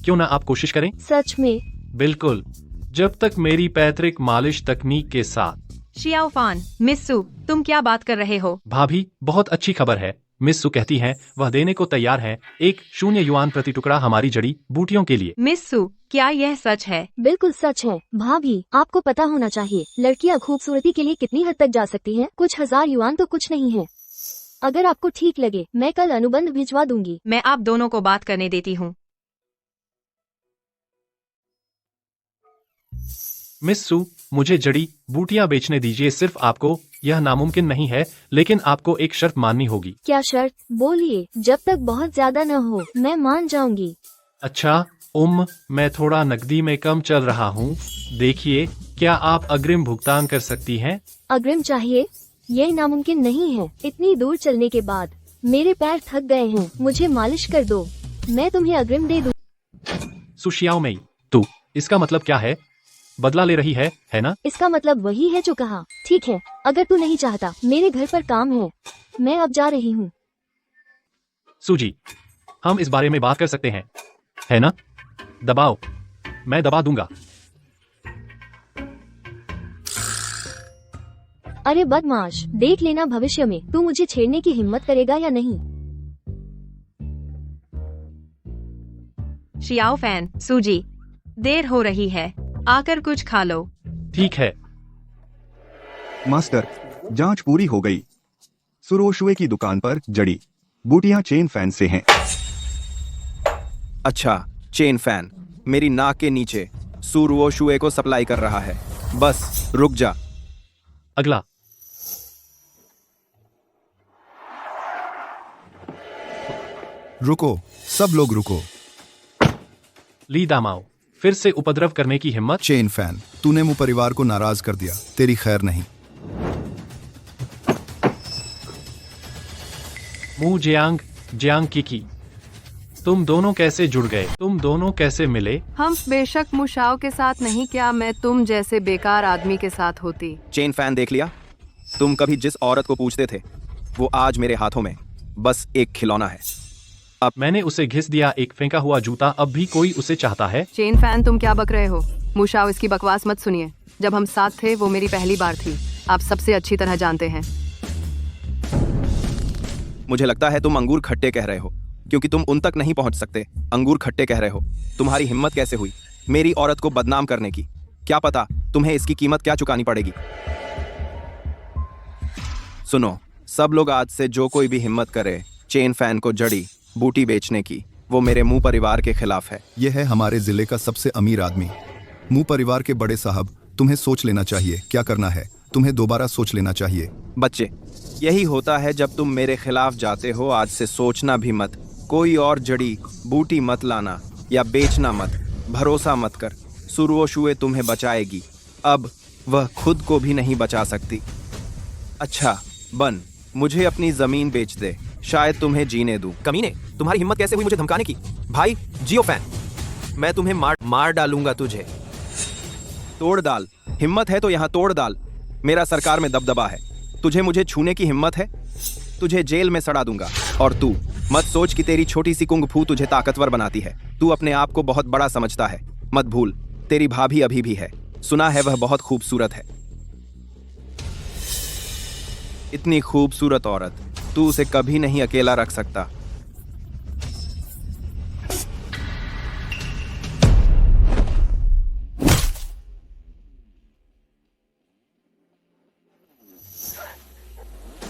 क्यों ना आप कोशिश करें?
सच में?
बिल्कुल, जब तक मेरी पैतृक मालिश तकनीक के साथ।
शियाओ फान, मिस्सू, तुम क्या बात कर रहे हो?
भाभी, बहुत अच्छी खबर है। मिस्सू कहती हैं वह देने को तैयार हैं 1 युआन प्रति टुकड़ा हमारी जड़ी बूटियों के लिए।
मिस्सू, क्या यह सच है?
बिल्कुल सच है भाभी। आपको पता होना चाहिए लड़कियां खूबसूरती के लिए कितनी हद तक जा सकती हैं। कुछ 1000 युआन तो कुछ नहीं है। अगर आपको ठीक लगे मैं कल अनुबंध भिजवा दूंगी।
मैं आप दोनों को बात करने देती हूँ।
मिस्सू, मुझे जड़ी बूटियां बेचने दीजिए। सिर्फ आपको यह नामुमकिन नहीं है, लेकिन आपको एक शर्त माननी होगी।
क्या शर्त? बोलिए। जब तक बहुत ज्यादा न हो मैं मान जाऊंगी।
अच्छा मैं थोड़ा नकदी में कम चल रहा हूँ। देखिए, क्या आप अग्रिम भुगतान कर सकती हैं?
अग्रिम चाहिए? यह नामुमकिन नहीं है। इतनी दूर चलने के बाद मेरे पैर थक गए हैं। मुझे मालिश कर दो, मैं तुम्हें अग्रिम दे दूं।
सुशियाओ मई, तू इसका मतलब क्या है? बदला ले रही है ना?
इसका मतलब वही है जो कहा। ठीक है, अगर तू नहीं चाहता, मेरे घर पर काम है, मैं अब जा रही हूँ।
सूजी, हम इस बारे में बात कर सकते हैं, है ना? दबाओ, मैं दबा दूंगा।
अरे बदमाश, देख लेना भविष्य में तू मुझे छेड़ने की हिम्मत करेगा या नहीं।
शियाओ फैन, सूजी, देर हो रही है, आकर कुछ खा लो।
ठीक है।
मास्टर, जांच पूरी हो गई। सुरोशुए की दुकान पर जड़ी बूटियां चेन फैन से हैं।
अच्छा, चेन फैन मेरी नाक के नीचे सुरुओशुए को सप्लाई कर रहा है। बस रुक जा।
अगला।
रुको, सब लोग रुको।
ली दामाओ, फिर से उपद्रव करने की हिम्मत।
चेन फैन, तूने मुंह परिवार को नाराज कर दिया, तेरी खैर नहीं।
मू जियांग, जियांग किकी, तुम दोनों कैसे जुड़ गए? तुम दोनों कैसे मिले?
हम बेशक मुशाओ के साथ नहीं, क्या मैं तुम जैसे बेकार आदमी के साथ होती।
चेन फैन देख लिया? तुम कभी जिस औरत को पूछते थे वो आज मेरे हाथों में बस एक खिलौना है।
मैंने उसे घिस दिया, एक फेंका हुआ जूता, अब भी कोई उसे चाहता है।
चेन फैन, तुम क्या बक रहे हो? मुशाओ, इसकी बकवास मत सुनिए। जब हम साथ थे वो मेरी पहली बार थी, आप सबसे अच्छी तरह जानते हैं।
मुझे लगता है तुम अंगूर खट्टे कह रहे हो क्योंकि तुम उन तक नहीं पहुंच सकते। अंगूर खट्टे कह रहे हो। तुम्हारी हिम्मत कैसे हुई मेरी औरत को बदनाम करने की? क्या पता तुम्हें इसकी कीमत क्या चुकानी पड़ेगी। सुनो, सब लोग आज से जो कोई भी हिम्मत करे चेन फैन को जड़ी बूटी बेचने की, वो मेरे मुंह परिवार के खिलाफ है।
यह है हमारे जिले का सबसे अमीर आदमी। मुंह परिवार के बड़े साहब, तुम्हें सोच लेना चाहिए क्या करना है। तुम्हें दोबारा सोच लेना चाहिए।
बच्चे, यही होता है जब तुम मेरे खिलाफ जाते हो। आज से सोचना भी मत, कोई और जड़ी बूटी मत लाना या बेचना मत। भरोसा मत कर, सुरुओशुए तुम्हें बचाएगी। अब वह खुद को भी नहीं बचा सकती। अच्छा बन, मुझे अपनी जमीन बेच दे, शायद तुम्हें जीने दूं। कमीने, तुम्हारी हिम्मत कैसे हुई मुझे धमकाने की? भाई जियो फैन, मैं तुम्हें मार डालूंगा तुझे। तोड़ डाल, हिम्मत है तो यहाँ तोड़ डाल। मेरा सरकार में दबदबा है, तुझे मुझे छूने की हिम्मत है? तुझे जेल में सड़ा दूंगा। और तू मत सोच कि तेरी छोटी सी कुंग फू तुझे ताकतवर बनाती है। तू अपने आप को बहुत बड़ा समझता है। मत भूल, तेरी भाभी अभी भी है। सुना है वह बहुत खूबसूरत है। इतनी खूबसूरत औरत, तू उसे कभी नहीं अकेला रख सकता।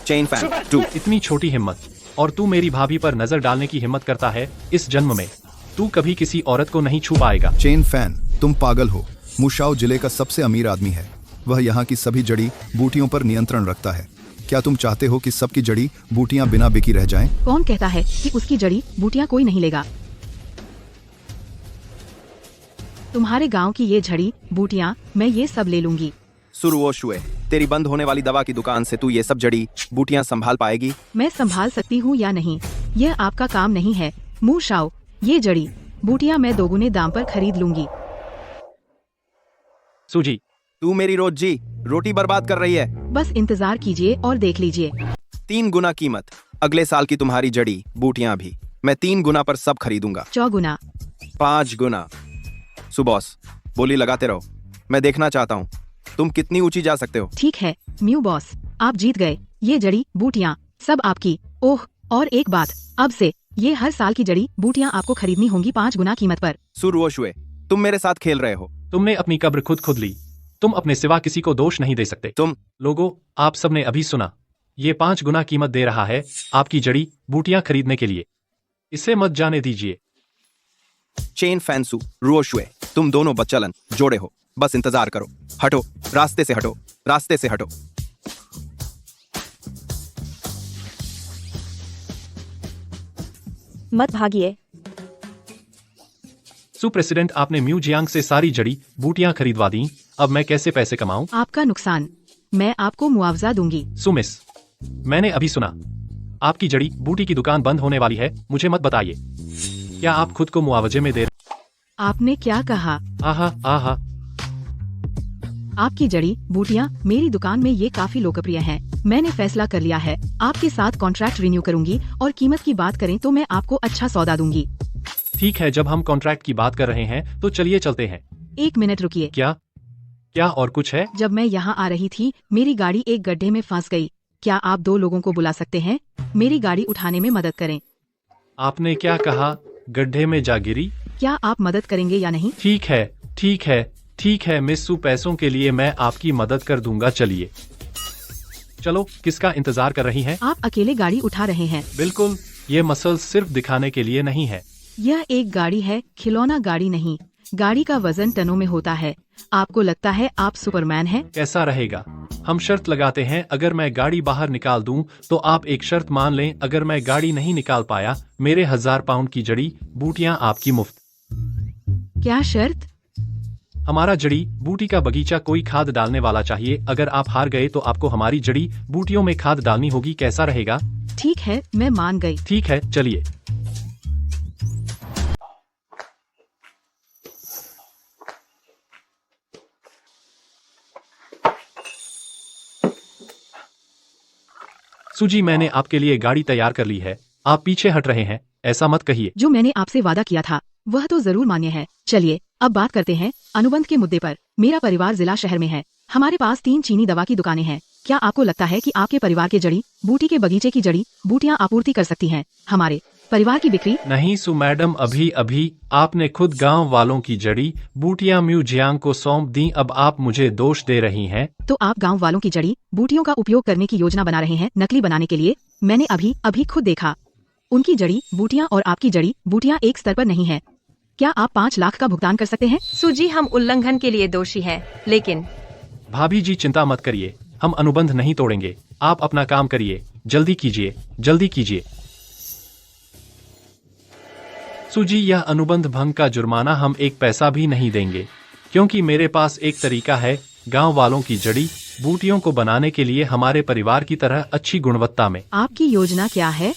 चेन फैन, तू
इतनी छोटी हिम्मत, और तू मेरी भाभी पर नजर डालने की हिम्मत करता है? इस जन्म में तू कभी किसी औरत को नहीं छू पाएगा।
चेन फैन, तुम पागल हो। मुशाओ जिले का सबसे अमीर आदमी है। वह यहाँ की सभी जड़ी बूटियों पर नियंत्रण रखता है। क्या तुम चाहते हो कि सबकी जड़ी बूटियां बिना बिकी रह जाएं?
कौन कहता है कि उसकी जड़ी बूटियां कोई नहीं लेगा? तुम्हारे गांव की ये जड़ी बूटियां मैं ये सब ले लूंगी।
सुरुओशुए, तेरी बंद होने वाली दवा की दुकान से तू ये सब जड़ी बूटियां संभाल पाएगी?
मैं संभाल सकती हूँ या नहीं, यह आपका काम नहीं है। मुशाओ, ये जड़ी बूटियां मैं दोगुने दाम पर खरीद लूंगी।
सूजी,
तू मेरी रोटी बर्बाद कर रही है।
बस इंतजार कीजिए और देख लीजिए।
3 गुना कीमत, अगले साल की तुम्हारी जड़ी बूटियां भी मैं 3 गुना पर सब खरीदूंगा।
4 गुना।
5 गुना। सुबॉस, बोली लगाते रहो, मैं देखना चाहता हूँ तुम कितनी ऊंची जा सकते हो।
ठीक है म्यू बॉस, आप जीत गए। ये जड़ी बूटियां सब आपकी। ओह, और एक बात, अब से ये हर साल की जड़ी बूटियां आपको खरीदनी होंगी 5 गुना कीमत पर।
सुरुओशुए, तुम मेरे साथ खेल रहे हो।
तुमने अपनी कब्र खुद खुद ली। तुम अपने सिवा किसी को दोष नहीं दे सकते।
तुम
लोगों, आप सबने अभी सुना, ये 5 गुना कीमत दे रहा है आपकी जड़ी बूटियां खरीदने के लिए। इसे मत जाने दीजिए।
चेन फैंसू, रुओशुए, तुम दोनों बच्चलन जोड़े हो। बस इंतजार करो। हटो, रास्ते से हटो, रास्ते से हटो।
मत भागिए।
सुप्रेसिडेंट, आपने म्यू जियांग से सारी जड़ी बूटियां खरीदवा दी। अब मैं कैसे पैसे कमाऊं?
आपका नुकसान, मैं आपको मुआवजा दूंगी।
सुमिस, मैंने अभी सुना आपकी जड़ी बूटी की दुकान बंद होने वाली है। मुझे मत बताइए, क्या आप खुद को मुआवजे में दे?
आपने क्या कहा?
आहा आहा,
आपकी जड़ी बूटियां मेरी दुकान में ये काफी लोकप्रिय हैं। मैंने फैसला कर लिया है, आपके साथ कॉन्ट्रैक्ट रिन्यू करूंगी और कीमत की बात करें तो मैं आपको अच्छा सौदा दूंगी।
ठीक है, जब हम कॉन्ट्रैक्ट की बात कर रहे हैं तो चलिए चलते हैं।
1 मिनट रुकिए।
क्या? क्या और कुछ है?
जब मैं यहाँ आ रही थी मेरी गाड़ी एक गड्ढे में फंस गई। क्या आप 2 लोगों को बुला सकते हैं? मेरी गाड़ी उठाने में मदद करें।
आपने क्या कहा? गड्ढे में जा गिरी?
क्या आप मदद करेंगे या नहीं?
ठीक है, ठीक है, ठीक है मिस सू, पैसों के लिए मैं आपकी मदद कर दूंगा। चलिए चलो, किसका इंतजार कर रही हैं?
आप अकेले गाड़ी उठा रहे हैं।
बिल्कुल, ये मसल सिर्फ दिखाने के लिए नहीं है।
यह एक गाड़ी है, खिलौना गाड़ी नहीं। गाड़ी का वजन टनों में होता है। आपको लगता है आप सुपरमैन हैं?
कैसा रहेगा? हम शर्त लगाते हैं, अगर मैं गाड़ी बाहर निकाल दूं तो आप एक शर्त मान लें, अगर मैं गाड़ी नहीं निकाल पाया मेरे 1000 पाउंड की जड़ी बूटियां आपकी मुफ्त।
क्या शर्त?
हमारा जड़ी बूटी का बगीचा कोई खाद डालने वाला चाहिए। अगर आप हार गए तो आपको हमारी जड़ी बूटियों में खाद डालनी होगी। कैसा रहेगा?
ठीक है, मैं मान गई।
ठीक है, चलिए। सूजी, मैंने आपके लिए गाड़ी तैयार कर ली है। आप पीछे हट रहे हैं, ऐसा मत कहिए।
जो मैंने आपसे वादा किया था वह तो जरूर मान्य है। चलिए अब बात करते हैं अनुबंध के मुद्दे पर। मेरा परिवार जिला शहर में है। हमारे पास 3 चीनी दवा की दुकानें हैं। क्या आपको लगता है कि आपके परिवार के जड़ी बूटी के बगीचे की जड़ी बूटियां आपूर्ति कर सकती हैं हमारे परिवार की बिक्री?
नहीं सु मैडम, अभी अभी आपने खुद गांव वालों की जड़ी बूटियां म्यूजियम को सौंप दी। अब आप मुझे दोष दे रही हैं।
तो आप गांव वालों की जड़ी बूटियों का उपयोग करने की योजना बना रहे हैं नकली बनाने के लिए। मैंने अभी अभी खुद देखा, उनकी जड़ी बूटियां और आपकी जड़ी बूटियां एक स्तर पर नहीं है। क्या आप 5 लाख का भुगतान कर सकते हैं?
सूजी, हम उल्लंघन के लिए दोषी हैं, लेकिन
भाभी जी चिंता मत करिए, हम अनुबंध नहीं तोड़ेंगे। आप अपना काम करिए, जल्दी कीजिए, जल्दी कीजिए। सूजी, यह अनुबंध भंग का जुर्माना हम 1 पैसा भी नहीं देंगे, क्योंकि मेरे पास एक तरीका है गांव वालों की जड़ी बूटियों को बनाने के लिए हमारे परिवार की तरह अच्छी गुणवत्ता में।
आपकी योजना क्या है?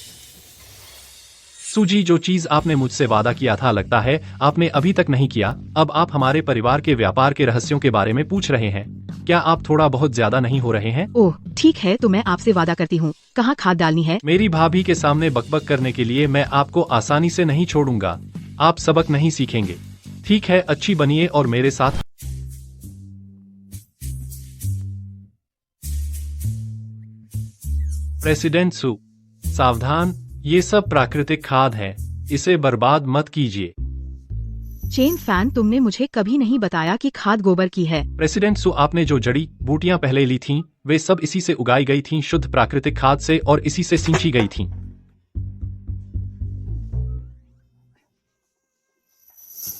सूजी, जो चीज आपने मुझसे वादा किया था लगता है आपने अभी तक नहीं किया। अब आप हमारे परिवार के व्यापार के रहस्यों के बारे में पूछ रहे हैं। क्या आप थोड़ा बहुत ज्यादा नहीं हो रहे हैं?
ओह ठीक है, तो मैं आपसे वादा करती हूँ। कहाँ खाद डालनी है?
मेरी भाभी के सामने बकबक करने के लिए मैं आपको आसानी से नहीं छोड़ूंगा। आप सबक नहीं सीखेंगे। ठीक है, अच्छी बनिए और मेरे साथ। प्रेसिडेंट सू, सावधान, ये सब प्राकृतिक खाद है, इसे बर्बाद मत कीजिए।
चेन फैन, तुमने मुझे कभी नहीं बताया कि खाद गोबर की है।
प्रेसिडेंट सू, आपने जो जड़ी बूटियां पहले ली थीं, वे सब इसी से उगाई गई थीं, शुद्ध प्राकृतिक खाद से, और इसी से सींची गई थीं।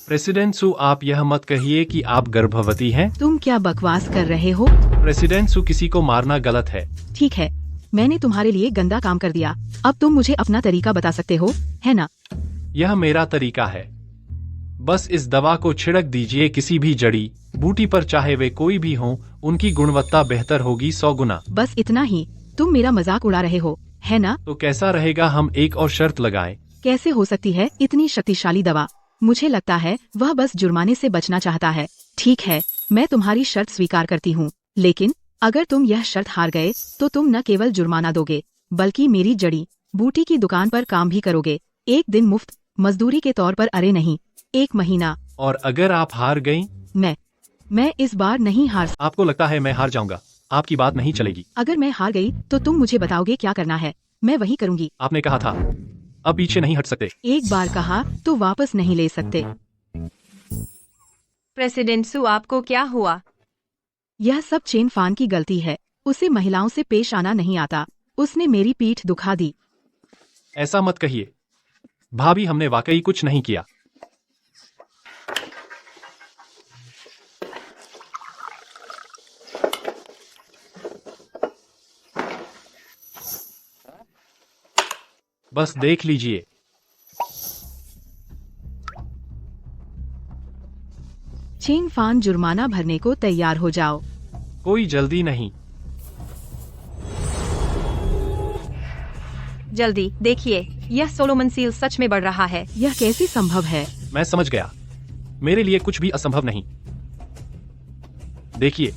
प्रेसिडेंट सू, आप यह मत कहिए कि आप गर्भवती हैं।
तुम क्या बकवास कर रहे हो?
प्रेसिडेंट सू, किसी को मारना गलत है।
ठीक है, मैंने तुम्हारे लिए गंदा काम कर दिया। अब तुम मुझे अपना तरीका बता सकते हो, है ना?
यह मेरा तरीका है। बस इस दवा को छिड़क दीजिए किसी भी जड़ी बूटी पर, चाहे वे कोई भी हों, उनकी गुणवत्ता बेहतर होगी 100 गुना।
बस इतना ही? तुम मेरा मजाक उड़ा रहे हो, है ना?
तो कैसा रहेगा हम एक और शर्त लगाएं?
कैसे हो सकती है इतनी शक्तिशाली दवा? मुझे लगता है वह बस जुर्माने से बचना चाहता है। ठीक है, मैं तुम्हारी शर्त स्वीकार करती हूँ, लेकिन अगर तुम यह शर्त हार गए तो तुम न केवल जुर्माना दोगे, बल्कि मेरी जड़ी बूटी की दुकान पर काम भी करोगे। 1 दिन मुफ्त मजदूरी के तौर पर। अरे नहीं, 1 महीना।
और अगर आप हार गईं?
मैं इस बार नहीं हार।
आपको लगता है मैं हार जाऊंगा? आपकी बात नहीं चलेगी।
अगर मैं हार गई तो तुम मुझे बताओगे क्या करना है, मैं वही करूँगी।
आपने कहा था, अब पीछे नहीं हट सकते।
एक बार कहा तो वापस नहीं ले सकते।
प्रेसिडेंट सू, आपको क्या हुआ?
यह सब चेन फान की गलती है। उसे महिलाओं से पेश आना नहीं आता। उसने मेरी पीठ दुखा दी।
ऐसा मत कहिए भाभी, हमने वाकई कुछ नहीं किया। बस देख लीजिए।
चेन फान, जुर्माना भरने को तैयार हो जाओ।
कोई जल्दी नहीं।
जल्दी देखिए, यह सोलोमन सील सच में बढ़ रहा है।
यह कैसे संभव है?
मैं समझ गया, मेरे लिए कुछ भी असंभव नहीं। देखिए,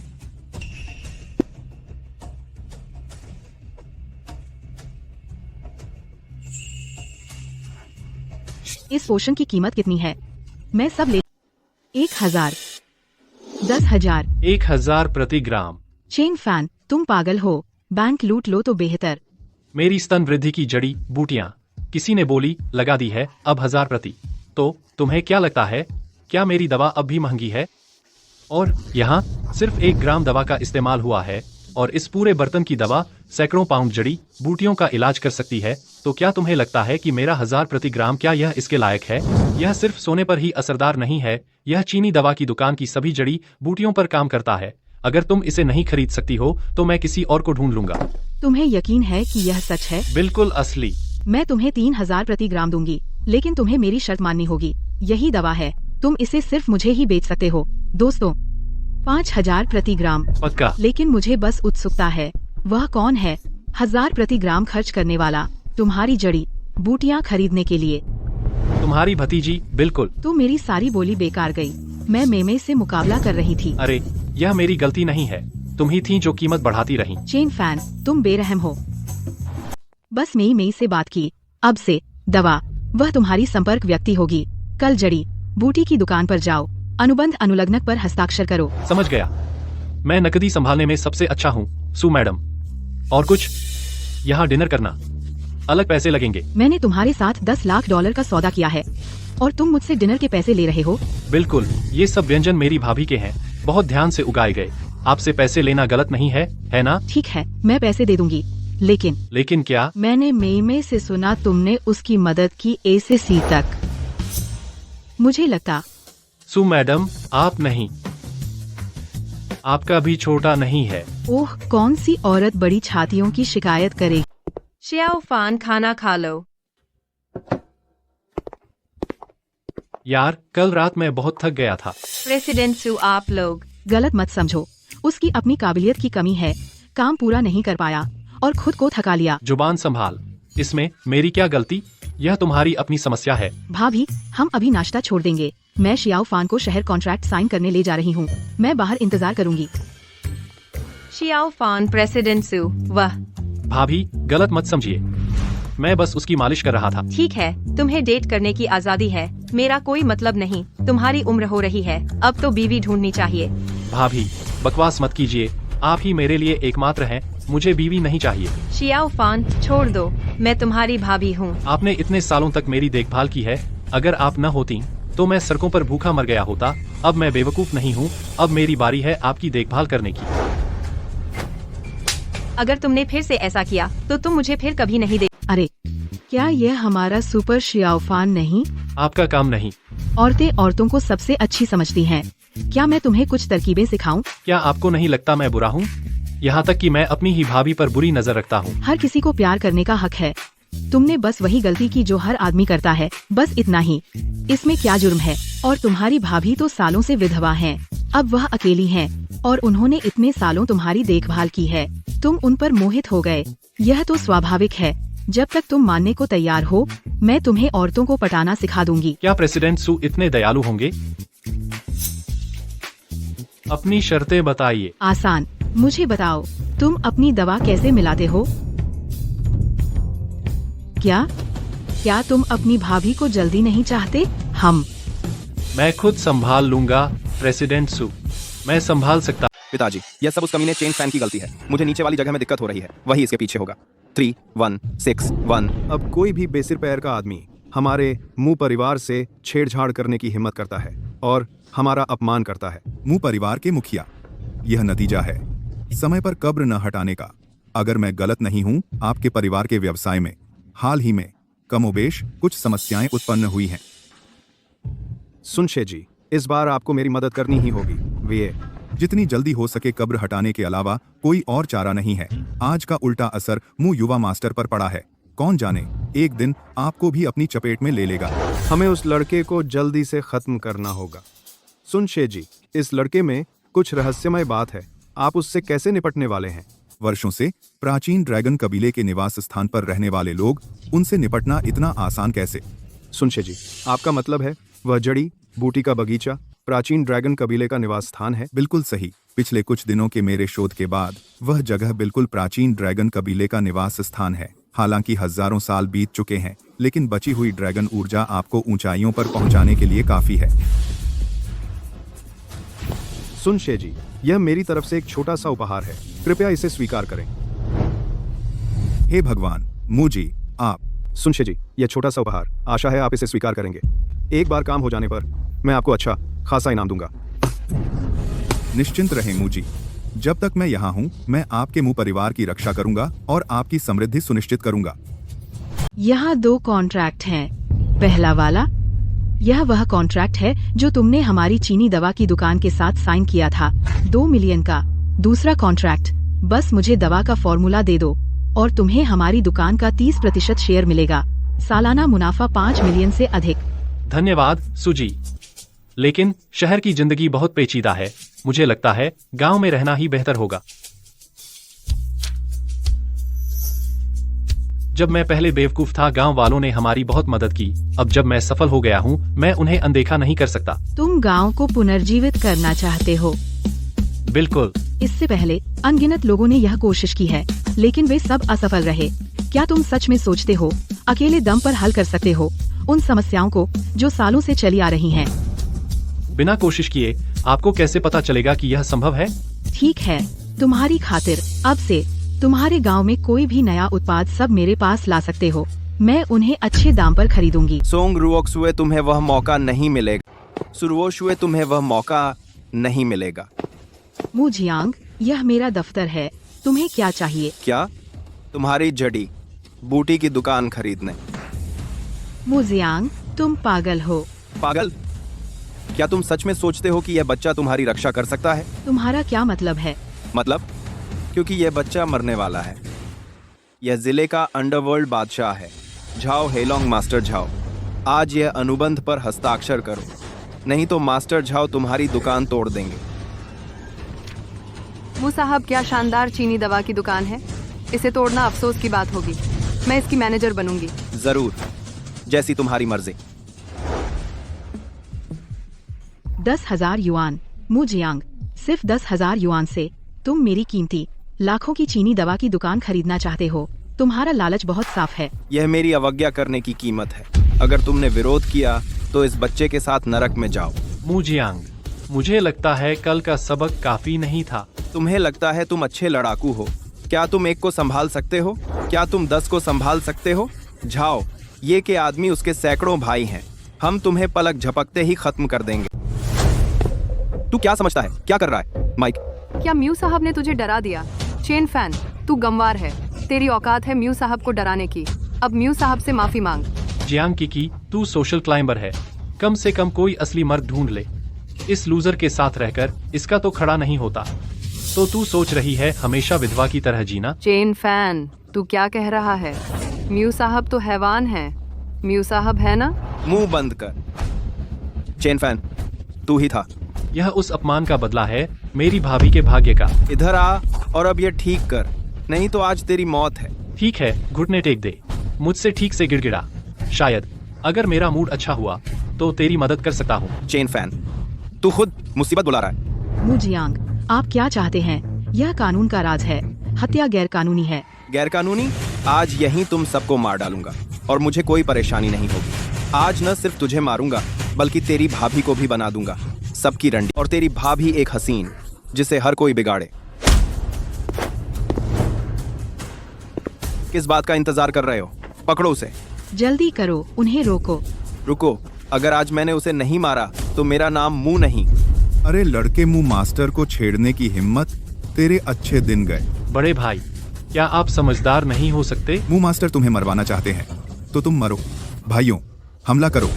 इस पोषण की कीमत कितनी है? मैं सब ले 1000, 10,000।
1,000 प्रति ग्राम।
चेन फैन, तुम पागल हो, बैंक लूट लो तो बेहतर।
मेरी स्तन वृद्धि की जड़ी बूटियां, किसी ने बोली लगा दी है अब 1,000 प्रति। तो तुम्हें क्या लगता है, क्या मेरी दवा अब भी महंगी है? और यहाँ सिर्फ 1 ग्राम दवा का इस्तेमाल हुआ है और इस पूरे बर्तन की दवा सैकड़ों पाउंड जड़ी बूटियों का इलाज कर सकती है। तो क्या तुम्हें लगता है कि मेरा 1,000 प्रति ग्राम क्या यह इसके लायक है? यह सिर्फ सोने पर ही असरदार नहीं है, यह चीनी दवा की दुकान की सभी जड़ी बूटियों पर काम करता है। अगर तुम इसे नहीं खरीद सकती हो तो मैं किसी और को ढूंढ लूंगा।
तुम्हें यकीन है कि यह सच है?
बिल्कुल असली।
मैं तुम्हें 3,000 प्रति ग्राम दूंगी, लेकिन तुम्हें मेरी शर्त माननी होगी। यही दवा है, तुम इसे सिर्फ मुझे ही बेच सकते हो। दोस्तों, 5,000 प्रति ग्राम।
पक्का?
लेकिन मुझे बस उत्सुकता है, वह कौन है 1,000 प्रति ग्राम खर्च करने वाला तुम्हारी जड़ी बूटियां खरीदने के लिए?
तुम्हारी भतीजी। बिल्कुल।
तो मेरी सारी बोली बेकार गई। मैं मेमे से मुकाबला कर रही थी।
अरे यह मेरी गलती नहीं है, तुम ही थी जो कीमत बढ़ाती रही।
चेन फैन, तुम बेरहम हो। बस मेई से बात की, अब से दवा वह तुम्हारी संपर्क व्यक्ति होगी। कल जड़ी बूटी की दुकान पर जाओ, अनुबंध अनुलग्नक पर हस्ताक्षर करो।
समझ गया। मैं नकदी संभालने में सबसे अच्छा हूँ सू मैडम। और कुछ? यहाँ डिनर करना, अलग पैसे लगेंगे।
मैंने तुम्हारे साथ $10 लाख का सौदा किया है और तुम मुझसे डिनर के पैसे ले रहे हो?
बिल्कुल, ये सब व्यंजन मेरी भाभी के हैं, बहुत ध्यान से उगाए गए। आपसे पैसे लेना गलत नहीं है ना?
ठीक है, मैं पैसे दे दूंगी, लेकिन
क्या?
मैंने मेमे से सुना तुमने उसकी मदद की A से C तक। मुझे लगता
सू मैडम, आप नहीं, आपका भी छोटा नहीं है।
ओह, कौन सी औरत बड़ी छातियों की शिकायत करेगी?
शियाओ फान, खाना खा लो।
यार, कल रात मैं बहुत थक गया था।
प्रेसिडेंट सू, आप लोग
गलत मत समझो, उसकी अपनी काबिलियत की कमी है, काम पूरा नहीं कर पाया और खुद को थका लिया।
जुबान संभाल, इसमें मेरी क्या गलती? यह तुम्हारी अपनी समस्या है।
भाभी, हम अभी नाश्ता छोड़ देंगे। मैं शियाओ फान को शहर कॉन्ट्रैक्ट साइन करने ले जा रही हूँ। मैं बाहर इंतजार करूँगी।
शियाओ फान, प्रेसिडेंट सू, वाह।
भाभी, गलत मत समझिए, मैं बस उसकी मालिश कर रहा था।
ठीक है, तुम्हें डेट करने की आजादी है, मेरा कोई मतलब नहीं। तुम्हारी उम्र हो रही है, अब तो बीवी ढूंढनी चाहिए।
भाभी, बकवास मत कीजिए, आप ही मेरे लिए एकमात्र हैं, मुझे बीवी नहीं चाहिए।
शियाओ फान, छोड़ दो, मैं तुम्हारी भाभी हूँ।
आपने इतने सालों तक मेरी देखभाल की है, अगर आप न होती तो मैं सड़कों पर भूखा मर गया होता। अब मैं बेवकूफ नहीं हूँ, अब मेरी बारी है आपकी देखभाल करने की।
अगर तुमने फिर से ऐसा किया तो तुम मुझे फिर कभी नहीं दे।
अरे, क्या यह हमारा सुपर शियाओ फान नहीं?
आपका काम नहीं।
औरतें औरतों को सबसे अच्छी समझती हैं। क्या मैं तुम्हें कुछ तरकीबें सिखाऊं?
क्या आपको नहीं लगता मैं बुरा हूँ? यहाँ तक कि मैं अपनी ही भाभी पर बुरी नजर रखता हूँ।
हर किसी को प्यार करने का हक है। तुमने बस वही गलती की जो हर आदमी करता है, बस इतना ही। इसमें क्या जुर्म है? और तुम्हारी भाभी तो सालों से विधवा हैं। अब वह अकेली हैं और उन्होंने इतने सालों तुम्हारी देखभाल की है, तुम उन पर मोहित हो गए। यह तो स्वाभाविक है। जब तक तुम मानने को तैयार हो, मैं तुम्हें औरतों को पटाना सिखा दूंगी।
क्या प्रेसिडेंट सू इतने दयालु होंगे? अपनी शर्तें बताइए।
आसान, मुझे बताओ, तुम अपनी दवा कैसे मिलाते हो? क्या तुम अपनी भाभी को जल्दी नहीं चाहते?
मैं खुद संभाल लूंगा प्रेसिडेंट सू, मैं संभाल सकता।
पिताजी, यह सब उस कमीने चेन फैन की गलती है। मुझे नीचे वाली जगह में दिक्कत हो रही है, वही इसके पीछे होगा। 3, 1, 6, 1।
अब कोई भी बेसिर पैर का आदमी हमारे मुंह परिवार से छेड़छाड़ करने की हिम्मत करता है और हमारा अपमान करता है। मुंह परिवार के मुखिया, यह नतीजा है समय पर कब्र न हटाने का। अगर मैं गलत नहीं हूं, आपके परिवार के व्यवसाय में हाल ही में कमोबेश कुछ समस्याएं उत्पन्न हुई हैं। सुनशे जी, इस बार आपको मेरी मदद करनी ही होगी। वे जितनी जल्दी हो सके कब्र हटाने के अलावा कोई और चारा नहीं है। आज का उल्टा असर मुंह युवा मास्टर पर पड़ा है। कौन जाने, एक दिन आपको भी अपनी चपेट में ले लेगा। हमें उस लड़के को जल्दी से खत्म करना होगा। सुनशे जी, इस लड़के में कुछ रहस्यमय बात है। आप उससे कैसे निपटने वाले हैं? वर्षों से प्राचीन ड्रैगन कबीले के निवास स्थान पर रहने वाले लोग, उनसे निपटना इतना आसान कैसे? सुनशे जी, आपका मतलब है वह जड़ी बूटी का बगीचा प्राचीन ड्रैगन कबीले का निवास स्थान है? बिल्कुल सही। पिछले कुछ दिनों के मेरे शोध के बाद वह जगह बिल्कुल प्राचीन ड्रैगन कबीले का निवास स्थान है। हालांकि हजारों साल बीत चुके हैं, लेकिन बची हुई ड्रैगन ऊर्जा आपको ऊंचाइयों पर पहुंचाने के लिए काफी है। सुन शे जी, यह मेरी तरफ से एक छोटा सा उपहार है, कृपया इसे स्वीकार करें। हे भगवान, मुजी, आप। सुन शे जी, यह छोटा सा उपहार, आशा है आप इसे स्वीकार करेंगे। एक बार काम हो जाने पर मैं आपको अच्छा खासा इनाम दूंगा। निश्चिंत रहें मुजी, जब तक मैं यहाँ हूँ मैं आपके मुंह परिवार की रक्षा करूंगा और आपकी समृद्धि सुनिश्चित करूंगा।
यहाँ 2 कॉन्ट्रैक्ट हैं। पहला वाला, यह वह कॉन्ट्रैक्ट है जो तुमने हमारी चीनी दवा की दुकान के साथ साइन किया था, 2 मिलियन का। दूसरा कॉन्ट्रैक्ट, बस मुझे दवा का फॉर्मूला दे दो और तुम्हें हमारी दुकान का 30% शेयर मिलेगा। सालाना मुनाफा 5 मिलियन से अधिक।
धन्यवाद सुजी, लेकिन शहर की जिंदगी बहुत पेचीदा है। मुझे लगता है गांव में रहना ही बेहतर होगा। जब मैं पहले बेवकूफ था, गांव वालों ने हमारी बहुत मदद की। अब जब मैं सफल हो गया हूं, मैं उन्हें अनदेखा नहीं कर सकता।
तुम गांव को पुनर्जीवित करना चाहते हो?
बिल्कुल।
इससे पहले अनगिनत लोगों ने यह कोशिश की है, लेकिन वे सब असफल रहे। क्या तुम सच में सोचते हो अकेले दम पर हल कर सकते हो उन समस्याओं को जो सालों से चली आ रही हैं?
बिना कोशिश किए आपको कैसे पता चलेगा कि यह संभव है?
ठीक है, तुम्हारी खातिर अब से तुम्हारे गांव में कोई भी नया उत्पाद सब मेरे पास ला सकते हो। मैं उन्हें अच्छे दाम पर खरीदूंगी।
सोंग रुओक्सुए, तुम्हें वह मौका नहीं मिलेगा। सुरुओशुए, तुम्हें वह मौका नहीं मिलेगा।
मुजियांग, यह मेरा दफ्तर है, तुम्हें क्या चाहिए?
क्या? तुम्हारी जड़ी बूटी की दुकान खरीदने।
मुजियांग, तुम पागल हो।
पागल? क्या तुम सच में सोचते हो कि यह बच्चा तुम्हारी रक्षा कर सकता है?
तुम्हारा क्या मतलब है?
मतलब, क्योंकि यह बच्चा मरने वाला है। यह जिले का अंडरवर्ल्ड बादशाह है। झाओ हेलोंग मास्टर झाओ, आज यह अनुबंध पर हस्ताक्षर करो, नहीं तो मास्टर झाओ तुम्हारी दुकान तोड़ देंगे।
वो साहब, क्या शानदार चीनी दवा की दुकान है। इसे तोड़ना अफसोस की बात होगी। मैं इसकी मैनेजर बनूंगी।
जरूर, जैसी तुम्हारी मर्जी।
10,000 युआन। मुजियांग, सिर्फ 10,000 युआन से तुम मेरी कीमती लाखों की चीनी दवा की दुकान खरीदना चाहते हो? तुम्हारा लालच बहुत साफ है।
यह मेरी अवज्ञा करने की कीमत है। अगर तुमने विरोध किया तो इस बच्चे के साथ नरक में जाओ।
मुजियांग, मुझे लगता है कल का सबक काफी नहीं था।
तुम्हें लगता है तुम अच्छे लड़ाकू हो। क्या तुम एक को संभाल सकते हो? क्या तुम 10 को संभाल सकते हो? झाओ, ये के आदमी उसके सैकड़ों भाई हैं। हम तुम्हें पलक झपकते ही खत्म कर देंगे। तू क्या समझता है? क्या कर रहा है माइक?
क्या म्यू साहब ने तुझे डरा दिया? चेन फैन, तू गंवार है। तेरी औकात है म्यू साहब को डराने की। अब म्यू साहब से माफी मांग।
जियांग की तू सोशल क्लाइंबर है। कम से कम कोई असली मर्द ढूंढ ले। इस लूजर के साथ रहकर इसका तो खड़ा नहीं होता। तो तू सोच रही है हमेशा विधवा की तरह जीना?
चेन फैन, तू क्या कह रहा है? म्यू साहब तो हैवान है। म्यू साहब है ना?
मुंह बंद कर। चेन फैन, तू ही था।
यह उस अपमान का बदला है मेरी भाभी के भाग्य का।
इधर आ और अब ये ठीक कर, नहीं तो आज तेरी मौत है।
ठीक है, घुटने टेक दे। मुझसे ठीक से गिड़गिड़ा। शायद अगर मेरा मूड अच्छा हुआ तो तेरी मदद कर सकता हूँ।
चेन फैन, तू खुद मुसीबत बुला रहा है।
मुजियांग, आप क्या चाहते हैं? यह कानून का राज है। हत्या गैर कानूनी है।
गैर कानूनी? आज यहीं तुम सबको मार डालूंगा और मुझे कोई परेशानी नहीं होगी। आज न सिर्फ तुझे मारूंगा बल्कि तेरी भाभी को भी बना दूंगा सबकी रंडी। और तेरी भाभी एक हसीन जिसे हर कोई बिगाड़े। किस बात का इंतजार कर रहे हो? पकड़ो उसे।
जल्दी करो, उन्हें रोको।
रुको, अगर आज मैंने उसे नहीं मारा तो मेरा नाम मुंह नहीं।
अरे लड़के, मुंह मास्टर को छेड़ने की हिम्मत, तेरे अच्छे दिन गए।
बड़े भाई, क्या आप समझदार नहीं हो सकते?
मुंह मास्टर तुम्हें मरवाना चाहते हैं तो तुम मरो। भाइयों, हमला करो।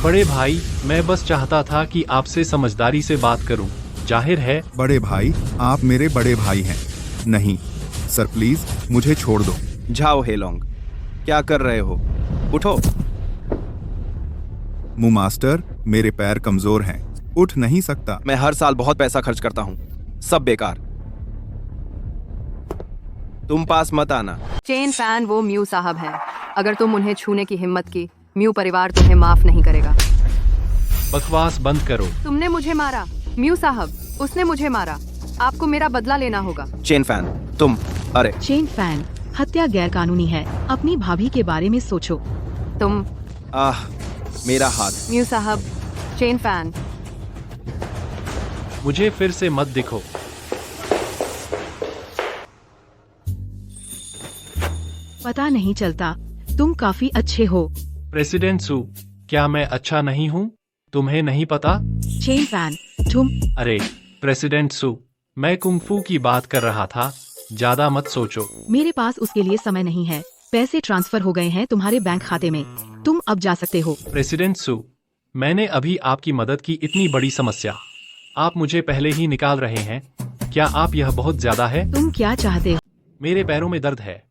बड़े भाई, मैं बस चाहता था कि आपसे समझदारी से बात करूं। जाहिर है।
बड़े भाई, आप मेरे बड़े भाई हैं। नहीं सर, प्लीज मुझे छोड़ दो।
झाओ हेलोंग, क्या कर रहे हो? उठो।
मुंह मास्टर, मेरे पैर कमजोर हैं, उठ नहीं सकता।
मैं हर साल बहुत पैसा खर्च करता हूँ, सब बेकार। तुम पास मत आना।
चेन फैन, वो म्यू साहब हैं। अगर तुम उन्हें छूने की हिम्मत की, म्यू परिवार तुम्हें माफ नहीं करेगा।
बकवास बंद करो।
तुमने मुझे मारा। म्यू साहब, उसने मुझे मारा। आपको मेरा बदला लेना होगा।
चेन फैन, तुम। अरे
चेन फैन, हत्या गैर कानूनी है। अपनी भाभी के बारे में सोचो।
तुम
मेरा हाथ।
म्यू साहब, चेन फैन।
मुझे फिर से मत दिखो।
पता नहीं चलता, तुम काफी अच्छे हो।
प्रेसिडेंट सू, क्या मैं अच्छा नहीं हूँ? तुम्हें नहीं पता?
चेन फैन, तुम।
अरे प्रेसिडेंट सू, मैं कुंग-फू की बात कर रहा था, ज्यादा मत सोचो।
मेरे पास उसके लिए समय नहीं है। पैसे ट्रांसफर हो गए हैं तुम्हारे बैंक खाते में। तुम अब जा सकते हो।
प्रेसिडेंट सू, मैंने अभी आपकी मदद की, इतनी बड़ी समस्या आप मुझे पहले ही निकाल रहे हैं। क्या आप यह बहुत ज्यादा है?
तुम क्या चाहते हो?
मेरे पैरों में दर्द है।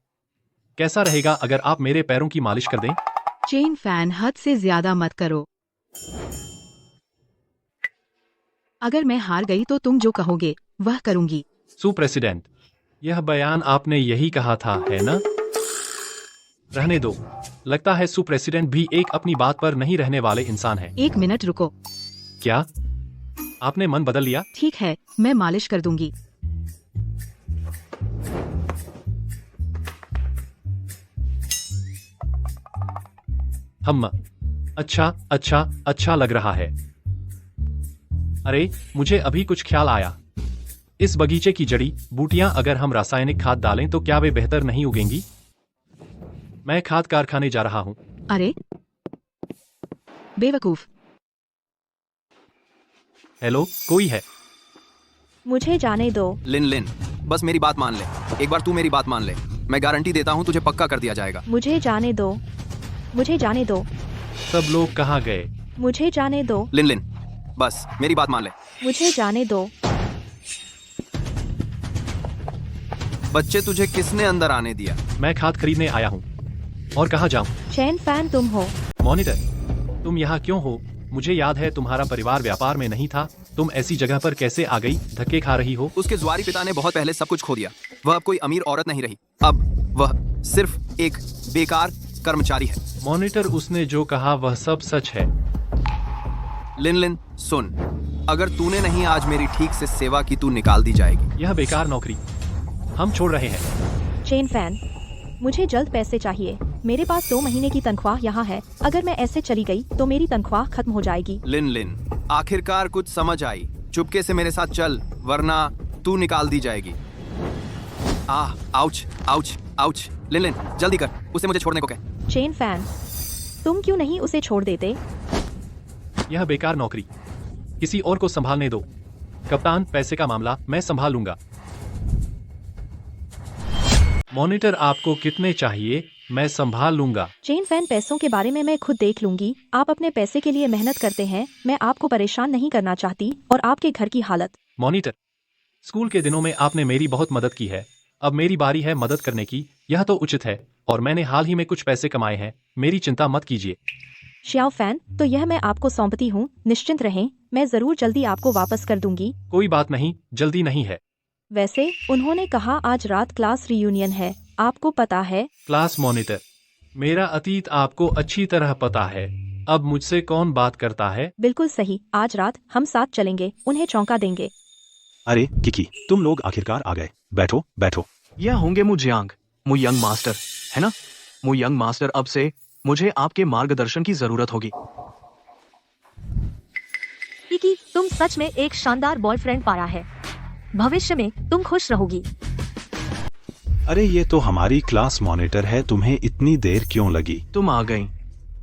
कैसा रहेगा अगर आप मेरे पैरों की मालिश कर दें?
चेन फैन, हद से ज्यादा मत करो। अगर मैं हार गई तो तुम जो कहोगे वह करूंगी।
सू प्रेसिडेंट, यह बयान आपने यही कहा था, है ना? रहने दो। लगता है सू प्रेसिडेंट भी एक अपनी बात पर नहीं रहने वाले इंसान है।
1 मिनट रुको।
क्या आपने मन बदल लिया?
ठीक है, मैं मालिश कर दूंगी।
हम अच्छा अच्छा अच्छा लग रहा है। अरे मुझे अभी कुछ ख्याल आया। इस बगीचे की जड़ी बूटियां अगर हम रासायनिक खाद डालें तो क्या वे बेहतर नहीं उगेंगी? मैं खाद कारखाने जा रहा हूँ।
अरे बेवकूफ।
हेलो, कोई है?
मुझे जाने दो।
लिन लिन, बस मेरी बात मान ले। एक बार तू मेरी बात मान ले, मैं गारंटी देता हूँ तुझे पक्का कर दिया जाएगा।
मुझे जाने दो। मुझे जाने दो।
सब लोग कहाँ गए?
मुझे जाने दो।
लिन लिन, बस मेरी बात मान ले।
मुझे जाने दो।
बच्चे, तुझे किसने अंदर आने दिया?
मैं खाद खरीदने आया हूँ। और कहाँ जाऊँ?
चेन फैन तुम हो।
मॉनिटर, तुम यहाँ क्यों हो? मुझे याद है तुम्हारा परिवार व्यापार में नहीं था। तुम ऐसी जगह पर कैसे आ गई? धक्के खा रही हो?
उसके जुआरी पिता ने बहुत पहले सब कुछ खो दिया। वह अब कोई अमीर औरत नहीं रही। अब वह सिर्फ एक बेकार कर्मचारी है।
मॉनिटर, उसने जो कहा वह सब सच है।
लिन लिन सुन, अगर तूने नहीं आज मेरी ठीक से सेवा की, तू निकाल दी जाएगी।
यह बेकार नौकरी हम छोड़ रहे हैं।
चेन फैन, मुझे जल्द पैसे चाहिए। मेरे पास 2 महीने की तनख्वाह यहाँ है। अगर मैं ऐसे चली गई तो मेरी तनख्वाह खत्म हो जाएगी।
लिन लिन, आखिरकार कुछ समझ आई। चुपके से मेरे साथ चल, वरना तू निकाल दी जाएगी। Ouch ouch ouch. Lin Lin, जल्दी कर, उसे मुझे छोड़ने को कह।
चेन फैन, तुम क्यों नहीं उसे छोड़ देते?
यह बेकार नौकरी किसी और को संभालने दो। कप्तान, पैसे का मामला मैं संभाल लूंगा। मॉनिटर, आपको कितने चाहिए? मैं संभाल लूंगा।
चेन फैन, पैसों के बारे में मैं खुद देख लूंगी। आप अपने पैसे के लिए मेहनत करते हैं। मैं आपको परेशान नहीं करना चाहती। और आपके घर की हालत।
मॉनिटर, स्कूल के दिनों में आपने मेरी बहुत मदद की है। अब मेरी बारी है मदद करने की। यह तो उचित है। और मैंने हाल ही में कुछ पैसे कमाए हैं। मेरी चिंता मत कीजिए।
श्याओ फैन, तो यह मैं आपको सौंपती हूँ। निश्चिंत रहें, मैं जरूर जल्दी आपको वापस कर दूंगी।
कोई बात नहीं, जल्दी नहीं है।
वैसे उन्होंने कहा आज रात क्लास रियूनियन है, आपको पता है?
क्लास मॉनिटर, मेरा अतीत आपको अच्छी तरह पता है। अब मुझसे कौन बात करता है?
बिल्कुल सही, आज रात हम साथ चलेंगे, उन्हें चौंका देंगे।
अरे किकी, तुम लोग आखिरकार आ गए। बैठो बैठो।
यह होंगे मुजियांग, मुयंग मास्टर, है ना? मुयंग मास्टर, अब से मुझे आपके मार्गदर्शन की जरूरत होगी।
किकी, तुम सच में एक शानदार बॉयफ्रेंड पाया है। भविष्य में तुम खुश रहोगी।
अरे ये तो हमारी क्लास मॉनिटर है, तुम्हें इतनी देर क्यों लगी?
तुम आ गई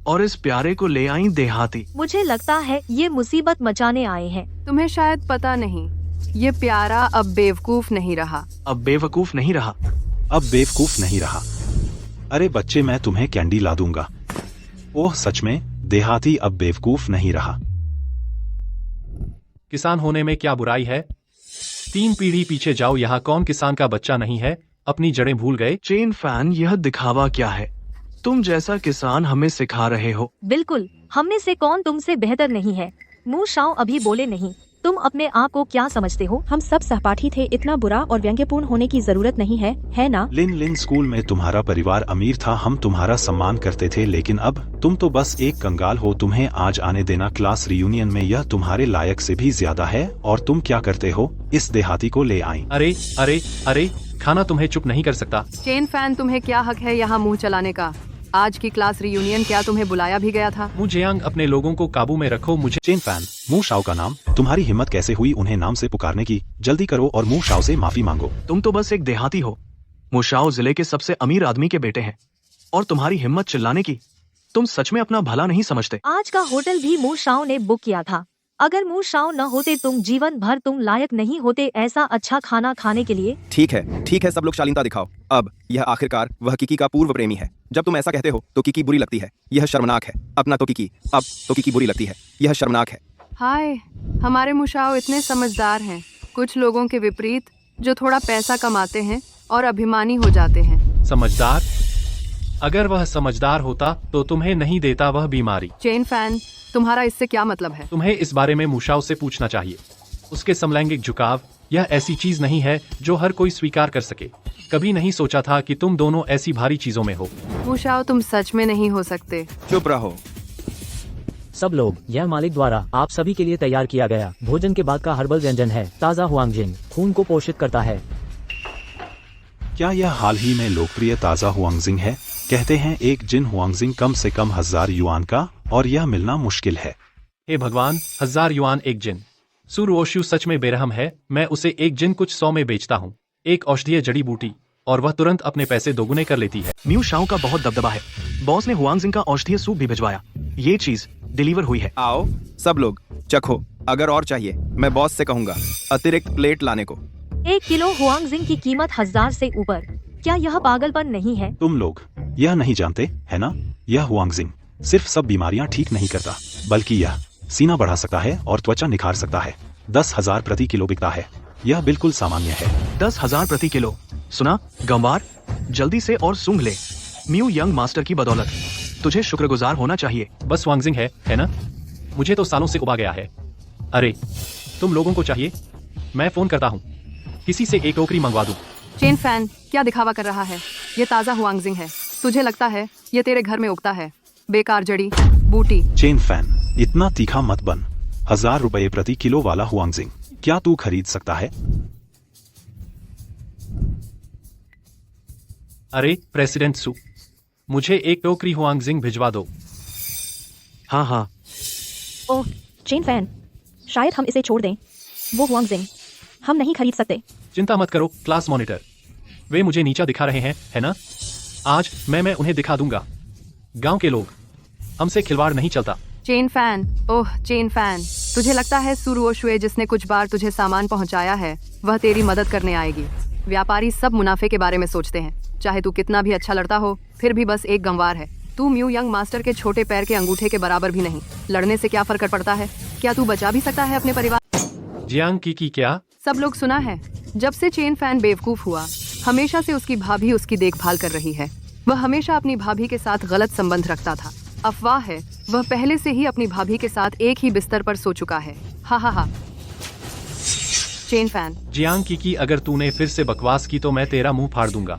और इस प्यारे को ले आई देहाती।
मुझे लगता है ये मुसीबत मचाने आए हैं।
तुम्हें शायद पता नहीं, ये प्यारा अब बेवकूफ नहीं रहा।
अब बेवकूफ नहीं रहा।
अब बेवकूफ नहीं रहा। अरे बच्चे, मैं तुम्हें कैंडी ला दूंगा। ओह सच में, देहाती अब बेवकूफ नहीं रहा।
किसान होने में क्या बुराई है? 3 पीढ़ी पीछे जाओ, यहाँ कौन किसान का बच्चा नहीं है? अपनी जड़ें भूल गए?
चेन फैन, यह दिखावा क्या है? तुम जैसा किसान हमें सिखा रहे हो।
बिल्कुल, हम में से कौन तुमसे बेहतर नहीं है। मुंह शाओ अभी बोले नहीं। तुम अपने आप को क्या समझते हो?
हम सब सहपाठी थे, इतना बुरा और व्यंग्यपूर्ण होने की जरूरत नहीं है ना?
लिन लिन, स्कूल में तुम्हारा परिवार अमीर था, हम तुम्हारा सम्मान करते थे, लेकिन अब तुम तो बस एक कंगाल हो। तुम्हें आज आने देना क्लास रियूनियन में, यह तुम्हारे लायक से भी ज्यादा है। और तुम क्या करते हो? इस देहाती को ले आई।
अरे अरे अरे, खाना तुम्हें चुप नहीं कर सकता।
चेन फैन, तुम्हें क्या हक है यहाँ मुंह चलाने का? आज की क्लास रियूनियन क्या तुम्हें बुलाया भी गया था?
मु जियांग, अपने लोगों को काबू में रखो। मुझे
चेन फैन, मू शाओ का नाम, तुम्हारी हिम्मत कैसे हुई उन्हें नाम से पुकारने की? जल्दी करो और मू शाओ से माफी मांगो।
तुम तो बस एक देहाती हो। मुशाओ जिले के सबसे अमीर आदमी के बेटे हैं और तुम्हारी हिम्मत चिल्लाने की। तुम सच में अपना भला नहीं समझते।
आज का होटल भी मू शाओ ने बुक किया था। अगर मू शाओ न होते तुम जीवन भर तुम लायक नहीं होते ऐसा अच्छा खाना खाने के लिए।
ठीक है, सब लोग शालीनता दिखाओ। अब यह आखिरकार वह किकी का पूर्व प्रेमी है। जब तुम ऐसा कहते हो तो किकी बुरी लगती है। यह शर्मनाक है। अपना तो किकी, अब तो किकी बुरी लगती है। यह शर्मनाक है।
हाय, हमारे मुशाओ इतने समझदार हैं, कुछ लोगों के विपरीत जो थोड़ा पैसा कमाते हैं और अभिमानी हो जाते हैं।
समझदार? अगर वह समझदार होता तो तुम्हें नहीं देता वह बीमारी।
चेन फैन, तुम्हारा इससे क्या मतलब है?
तुम्हें इस बारे में मुशाओ से पूछना चाहिए। उसके समलैंगिक झुकाव, यह ऐसी चीज नहीं है जो हर कोई स्वीकार कर सके। कभी नहीं सोचा था कि तुम दोनों ऐसी भारी चीजों में हो।
मुशाओ, तुम सच में नहीं हो सकते।
चुप रहो
सब लोग। यह मालिक द्वारा आप सभी के लिए तैयार किया गया भोजन के बाद का हर्बल व्यंजन है। ताज़ा हुआंगजिन खून को पोषित करता है।
क्या यह हाल ही में लोकप्रिय ताज़ा हुआंगजिंग है? कहते हैं एक जिन हुआंगजिंग कम से कम 1000 युआन का, और यह मिलना मुश्किल है।
हे भगवान, 1000 युआन एक जिन। सुरुओशु सच में बेरहम है। मैं उसे एक जिन कुछ 100 में बेचता हूँ। एक औषधीय जड़ी बूटी, और वह तुरंत अपने पैसे दोगुने कर लेती है।
म्यू शाओ का बहुत दबदबा है। बॉस ने हुआंगजिंग का औषधीय सूप भी भिजवाया। ये चीज डिलीवर हुई है।
आओ सब लोग चखो। अगर और चाहिए मैं बॉस से कहूँगा अतिरिक्त प्लेट लाने को।
1 किलो हुआंगजिन की कीमत 1000 से ऊपर। क्या यह पागलपन नहीं है?
तुम लोग यह नहीं जानते है ना? यह हुआंगजिंग सिर्फ सब बीमारियां ठीक नहीं करता, बल्कि यह सीना बढ़ा सकता है और त्वचा निखार सकता है। 10,000 प्रति किलो बिकता है। यह बिल्कुल सामान्य है।
10,000 प्रति किलो। सुना गंवार, जल्दी से और सूंघ ले। म्यू यंग मास्टर की बदौलत तुझे शुक्रगुजार होना चाहिए।
बस वांगजिंग है ना? मुझे तो सालों से उबा गया है। अरे तुम लोगों को चाहिए? मैं फोन करता हूँ, किसी से एक टोकरी मंगवा दूं।
चेन फैन, क्या दिखावा कर रहा है? ये ताज़ा हुआंगजिंग है। तुझे लगता है ये तेरे घर में उगता है? बेकार जड़ी बूटी।
चेन फैन, इतना तीखा मत बन। 1000 रुपए प्रति किलो वाला हुआंगजिंग क्या तू खरीद सकता है?
अरे प्रेसिडेंट सु, मुझे एक टोकरी हुआंगजिंग भिजवा दो।
हाँ।
ओह चेन फैन, शायद हम इसे छोड़ दें। वो हुआंगजिंग हम नहीं खरीद सकते।
चिंता मत करो क्लास मॉनिटर, वे मुझे नीचा दिखा रहे हैं, है ना? आज मैं उन्हें दिखा दूंगा। गांव के लोग, हमसे खिलवाड़ नहीं चलता।
चेन फैन, ओह चेन फैन, तुझे लगता है सुरुओशुए जिसने कुछ बार तुझे सामान पहुंचाया है वह तेरी मदद करने आएगी? व्यापारी सब मुनाफे के बारे में सोचते हैं। चाहे तू कितना भी अच्छा लड़ता हो, फिर भी बस एक गंवार है। तू म्यू यंग मास्टर के छोटे पैर के अंगूठे के बराबर भी नहीं। लड़ने से क्या फर्क पड़ता है? क्या तू बचा भी सकता है अपने परिवार?
जियांग की क्या?
सब लोग सुना है, जब से चेन फैन बेवकूफ हुआ, हमेशा से उसकी भाभी उसकी देखभाल कर रही है। वह हमेशा अपनी भाभी के साथ गलत संबंध रखता था। अफवाह है, वह पहले से ही अपनी भाभी के साथ एक ही बिस्तर पर सो चुका है। हा। चेन फैन,
जियांग की अगर तूने फिर से बकवास की तो मैं तेरा मुंह फाड़ दूंगा।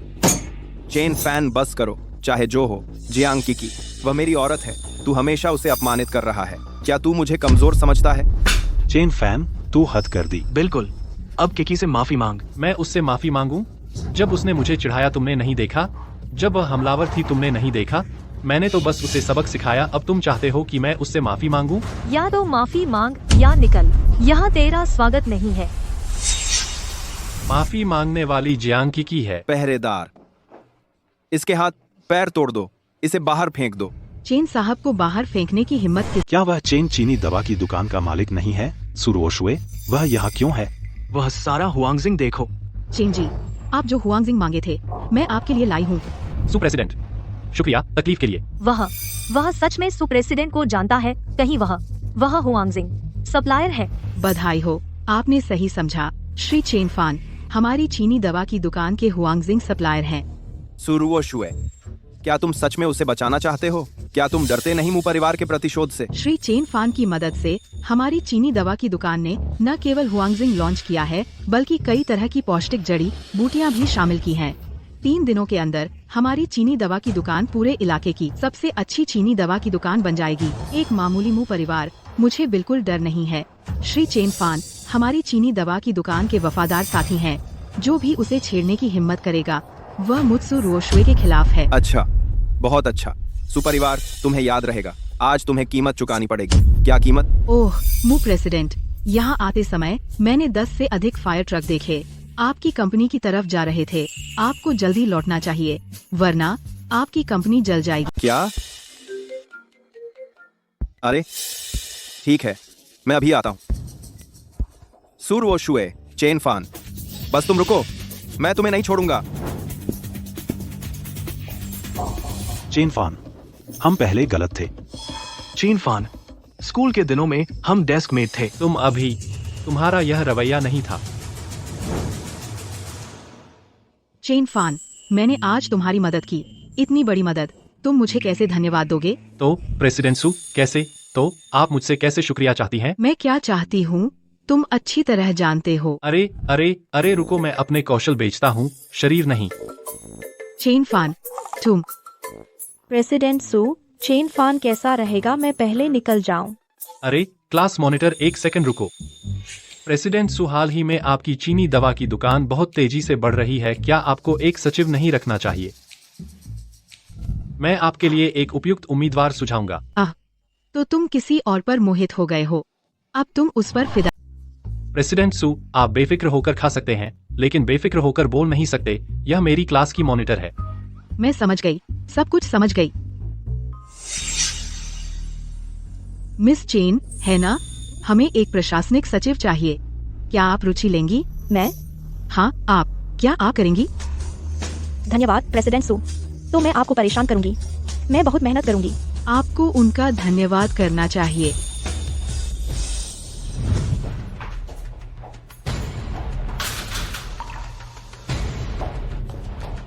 चेन फैन बस करो, चाहे जो हो। जियांग की वह मेरी औरत है। तू हमेशा उसे अपमानित कर रहा है। क्या तू मुझे कमजोर समझता है?
चेन फैन, तू हद कर दी।
बिल्कुल, अब किकी से माफी मांग।
मैं उससे माफी मांगूं? जब उसने मुझे चिढ़ाया तुमने नहीं देखा? जब वह हमलावर थी तुमने नहीं देखा? मैंने तो बस उसे सबक सिखाया। अब तुम चाहते हो कि मैं उससे माफी मांगूं?
या तो माफी मांग या निकल। यहाँ तेरा स्वागत नहीं है।
माफी मांगने वाली जियांग की है।
पहरेदार, इसके हाथ पैर तोड़ दो, इसे बाहर फेंक दो।
चेन साहब को बाहर फेंकने की हिम्मत किस?
क्या वह चेन चीनी दवा की दुकान का मालिक नहीं है? सुरुओशुए, वह यहाँ क्यों है?
वह सारा हुआंगजिंग देखो।
चेन जी, आप जो हुआंगजिंग मांगे थे मैं आपके लिए लाई हूँ।
सुप्रेसिडेंट, शुक्रिया तकलीफ के लिए।
वह सच में सुप्रेसिडेंट को जानता है? कहीं वह हुआंगजिंग सप्लायर है?
बधाई हो, आपने सही समझा। श्री चेन फान हमारी चीनी दवा की दुकान के हुआंगजिंग सप्लायर हैं।
सुरुओशुए, क्या तुम सच में उसे बचाना चाहते हो? क्या तुम डरते नहीं मु परिवार के प्रतिशोध से?
श्री चेन फान की मदद से हमारी चीनी दवा की दुकान ने न केवल हुआंगजिंग लॉन्च किया है, बल्कि कई तरह की पौष्टिक जड़ी बूटियां भी शामिल की हैं। 3 दिनों के अंदर हमारी चीनी दवा की दुकान पूरे इलाके की सबसे अच्छी चीनी दवा की दुकान बन जाएगी। एक मामूली मुँह परिवार, मुझे बिल्कुल डर नहीं है। श्री चेन फान हमारी चीनी दवा की दुकान के वफादार साथी हैं। जो भी उसे छेड़ने की हिम्मत करेगा वह मुझसे रोशुए के खिलाफ है।
अच्छा, बहुत अच्छा। सुपरिवार तुम्हें याद रहेगा। आज तुम्हें कीमत चुकानी पड़ेगी। क्या कीमत?
ओह मू प्रेसिडेंट, यहाँ आते समय मैंने 10 से अधिक फायर ट्रक देखे। आपकी कंपनी की तरफ जा रहे थे। आपको जल्दी लौटना चाहिए, वरना आपकी कंपनी जल जाएगी।
क्या? अरे ठीक है, मैं अभी आता हूँ। सुरवो शुए, चेन फान, बस तुम रुको, मैं तुम्हें नहीं छोड़ूंगा।
चेन फान, हम पहले गलत थे।
चीन फान, स्कूल के दिनों में हम डेस्क मेट थे।
तुम्हारा यह रवैया नहीं था।
चेन फान, मैंने आज तुम्हारी मदद की, इतनी बड़ी मदद। तुम मुझे कैसे धन्यवाद दोगे?
तो प्रेसिडेंट सू, कैसे? तो आप मुझसे कैसे शुक्रिया चाहती हैं?
मैं क्या चाहती हूँ तुम अच्छी तरह जानते हो।
अरे अरे अरे रुको, मैं अपने कौशल बेचता हूँ, शरीर नहीं।
चेन फान, तुम।
प्रेसिडेंट सू, चेन फान कैसा रहेगा मैं पहले निकल जाऊं?
अरे क्लास मॉनिटर, एक सेकंड रुको। प्रेसिडेंट सू, हाल ही में आपकी चीनी दवा की दुकान बहुत तेजी से बढ़ रही है। क्या आपको एक सचिव नहीं रखना चाहिए? मैं आपके लिए एक उपयुक्त उम्मीदवार सुझाऊंगा।
तो तुम किसी और पर मोहित हो गए हो, अब तुम उस पर फिदा।
प्रेसिडेंट सू, आप बेफिक्र होकर खा सकते हैं, लेकिन बेफिक्र होकर बोल नहीं सकते। यह मेरी क्लास की मॉनिटर है।
मैं समझ गई, सब कुछ समझ गई। मिस चेन, है ना? हमें एक प्रशासनिक सचिव चाहिए। क्या आप रुचि लेंगी?
मैं?
हाँ आप। क्या आप करेंगी?
धन्यवाद प्रेसिडेंट सू, तो मैं आपको परेशान करूंगी। मैं बहुत मेहनत करूंगी।
आपको उनका धन्यवाद करना चाहिए।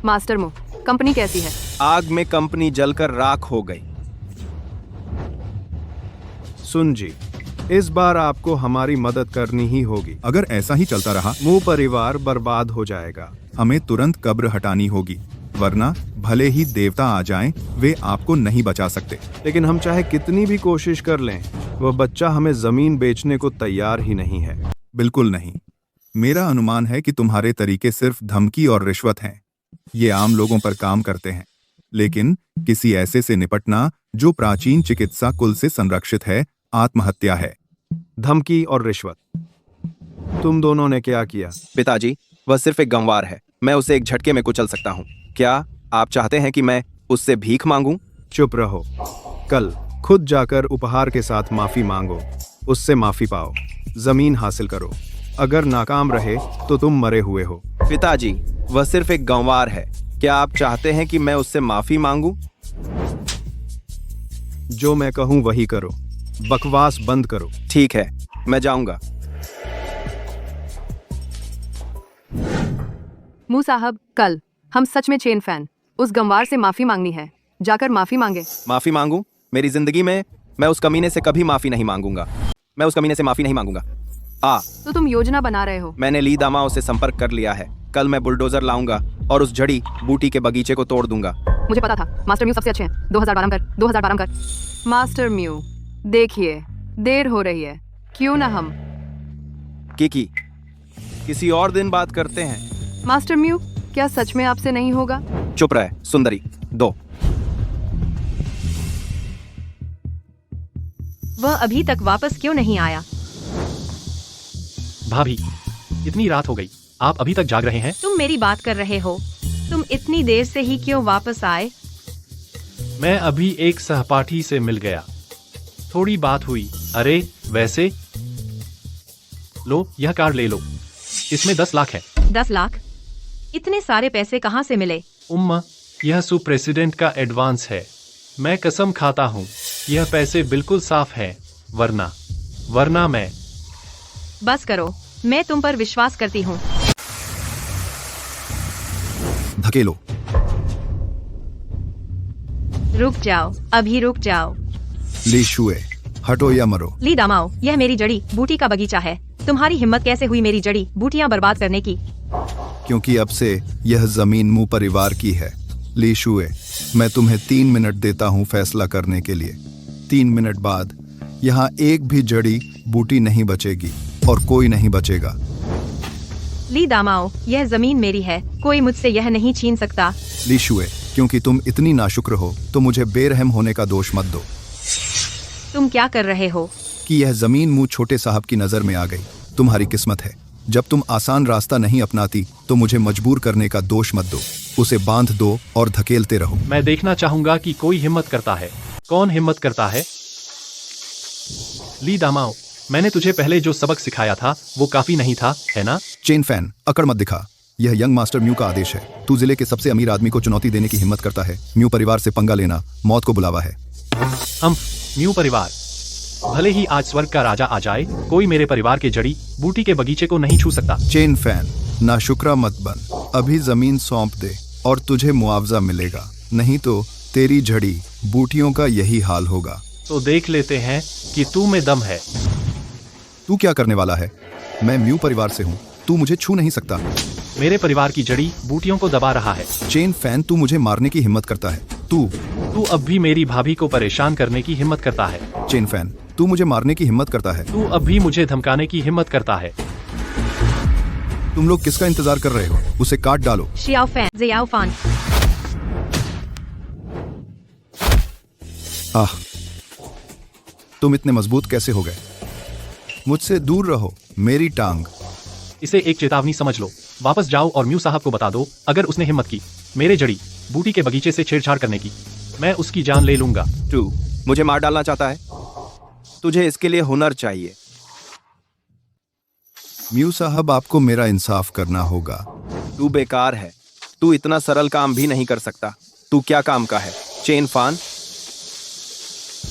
मास्टर मो, कंपनी कैसी है?
आग में कंपनी जलकर राख हो गई।
सुन जी, इस बार आपको हमारी मदद करनी ही होगी।
अगर ऐसा ही चलता रहा,
मू परिवार बर्बाद हो जाएगा।
हमें तुरंत कब्र हटानी होगी, वरना भले ही देवता आ जाएं, वे आपको नहीं बचा सकते।
लेकिन हम चाहे कितनी भी कोशिश कर लें, वह बच्चा हमें जमीन बेचने को तैयार ही नहीं है।
बिल्कुल नहीं। मेरा अनुमान है कि तुम्हारे तरीके सिर्फ धमकी और रिश्वत हैं। ये आम लोगों पर काम करते हैं, लेकिन किसी ऐसे से निपटना जो प्राचीन चिकित्सा कुल से संरक्षित है, आत्महत्या है।
धमकी और रिश्वत, तुम दोनों ने क्या किया?
पिताजी, वह सिर्फ एक गंवार है। मैं उसे एक झटके में कुचल सकता हूँ। क्या आप चाहते हैं कि मैं उससे भीख मांगूं?
चुप रहो। कल खुद जाकर उपहार के साथ माफी मांगो, उससे माफी पाओ, जमीन हासिल करो। अगर नाकाम रहे तो तुम मरे हुए हो।
पिताजी, वह सिर्फ एक गंवार है। क्या आप चाहते हैं कि मैं उससे माफी मांगूं?
जो मैं कहूँ वही करो, बकवास बंद करो।
ठीक है, मैं जाऊंगा।
मू साहब, कल हम सच में चेन फैन, उस गंवार से माफी मांगनी है। जाकर माफी मांगे।
माफी मांगूं? मेरी जिंदगी में मैं उस कमीने से कभी माफी नहीं मांगूंगा। मैं उस कमीने से माफी नहीं मांगूंगा।
तो तुम योजना बना रहे हो?
मैंने ली दामाओं से संपर्क कर लिया है। कल मैं बुलडोजर लाऊंगा और उस जड़ी बूटी के बगीचे को तोड़ दूंगा।
मुझे पता था मास्टर म्यू सबसे अच्छे हैं। 2012 कर, 2012 कर। मास्टर म्यू, देखिए देर हो रही है, क्यों ना हम
किकी किसी और दिन बात करते हैं।
मास्टर म्यू, क्या सच में आपसे नहीं होगा?
चुप रहे सुंदरी। दो।
वह अभी तक वापस क्यों नहीं आया?
भाभी, इतनी रात हो गई, आप अभी तक जाग रहे हैं?
तुम मेरी बात कर रहे हो? तुम इतनी देर से ही क्यों वापस आए?
मैं अभी एक सहपाठी से मिल गया, थोड़ी बात हुई। अरे वैसे, लो यह कार ले लो, इसमें 10 लाख है।
10 लाख? इतने सारे पैसे कहाँ से मिले?
उम्मा, यह सुप्रेसिडेंट का एडवांस है। मैं कसम खाता हूँ यह पैसे बिल्कुल साफ है, वरना मैं।
बस करो, मैं तुम पर विश्वास करती हूँ।
धकेलो।
रुक जाओ, अभी रुक जाओ।
ली शुए, हटो या मरो।
ली दामाओ, यह मेरी जड़ी बूटी का बगीचा है। तुम्हारी हिम्मत कैसे हुई मेरी जड़ी बूटियां बर्बाद करने की?
क्योंकि अब से यह जमीन मू परिवार की है। ली शुए, मैं तुम्हें 3 मिनट देता हूँ फैसला करने के लिए। 3 मिनट बाद यहाँ एक भी जड़ी बूटी नहीं बचेगी और कोई नहीं बचेगा।
ली दामाओ, यह जमीन मेरी है, कोई मुझसे यह नहीं छीन सकता।
ली शुए, क्योंकि तुम इतनी नाशुक्र हो तो मुझे बेरहम होने का दोष मत दो
तुम क्या कर रहे हो?
कि यह जमीन मुंह छोटे साहब की नजर में आ गई। तुम्हारी किस्मत है, जब तुम आसान रास्ता नहीं अपनाती तो मुझे मजबूर करने का दोष मत दो। उसे बांध दो और धकेलते रहो।
मैं देखना चाहूंगा कि कोई हिम्मत करता है। कौन हिम्मत करता है? ली दामाओ, मैंने तुझे पहले जो सबक सिखाया था वो काफी नहीं था, है ना?
चेन फैन, अकड़ मत दिखा। यह यंग मास्टर म्यू का आदेश है। तू जिले के सबसे अमीर आदमी को चुनौती देने की हिम्मत करता है। म्यू परिवार से पंगा लेना मौत को बुलावा है।
हम म्यू परिवार, भले ही आज स्वर्ग का राजा आ जाए, कोई मेरे परिवार के जड़ी बूटी के बगीचे को नहीं छू सकता।
चेन फैन, नाशुक्रा मत बन। अभी जमीन सौंप दे और तुझे मुआवजा मिलेगा, नहीं तो तेरी जड़ी बूटियों का यही हाल होगा।
तो देख लेते हैं कि तू में दम है।
तू क्या करने वाला है? मैं म्यू परिवार से हूँ, तू मुझे छू नहीं सकता।
मेरे परिवार की जड़ी बूटियों को दबा रहा है।
चेन फैन, तू मुझे मारने की हिम्मत करता है।
तू अब भी मेरी भाभी को परेशान करने की हिम्मत करता है।
चेन फैन, तू मुझे मारने की हिम्मत करता है।
तू अब भी मुझे धमकाने की हिम्मत करता है।
तुम लोग किसका इंतजार कर रहे हो? उसे काट डालो।
शियाओ फैन, जियाओ फान।
आह, तुम इतने मजबूत कैसे हो गए? मुझसे दूर रहो, मेरी टांग।
इसे एक चेतावनी समझ लो। वापस जाओ और म्यू साहब को बता दो, अगर उसने हिम्मत की मेरे जड़ी बूटी के बगीचे से छेड़छाड़ करने की, मैं उसकी जान ले लूंगा।
तू मुझे मार डालना चाहता है? तुझे इसके लिए हुनर चाहिए।
म्यू साहब, आपको मेरा इंसाफ करना होगा।
तू बेकार है। तू इतना सरल काम भी नहीं कर सकता। तू क्या काम का है? चेन फान,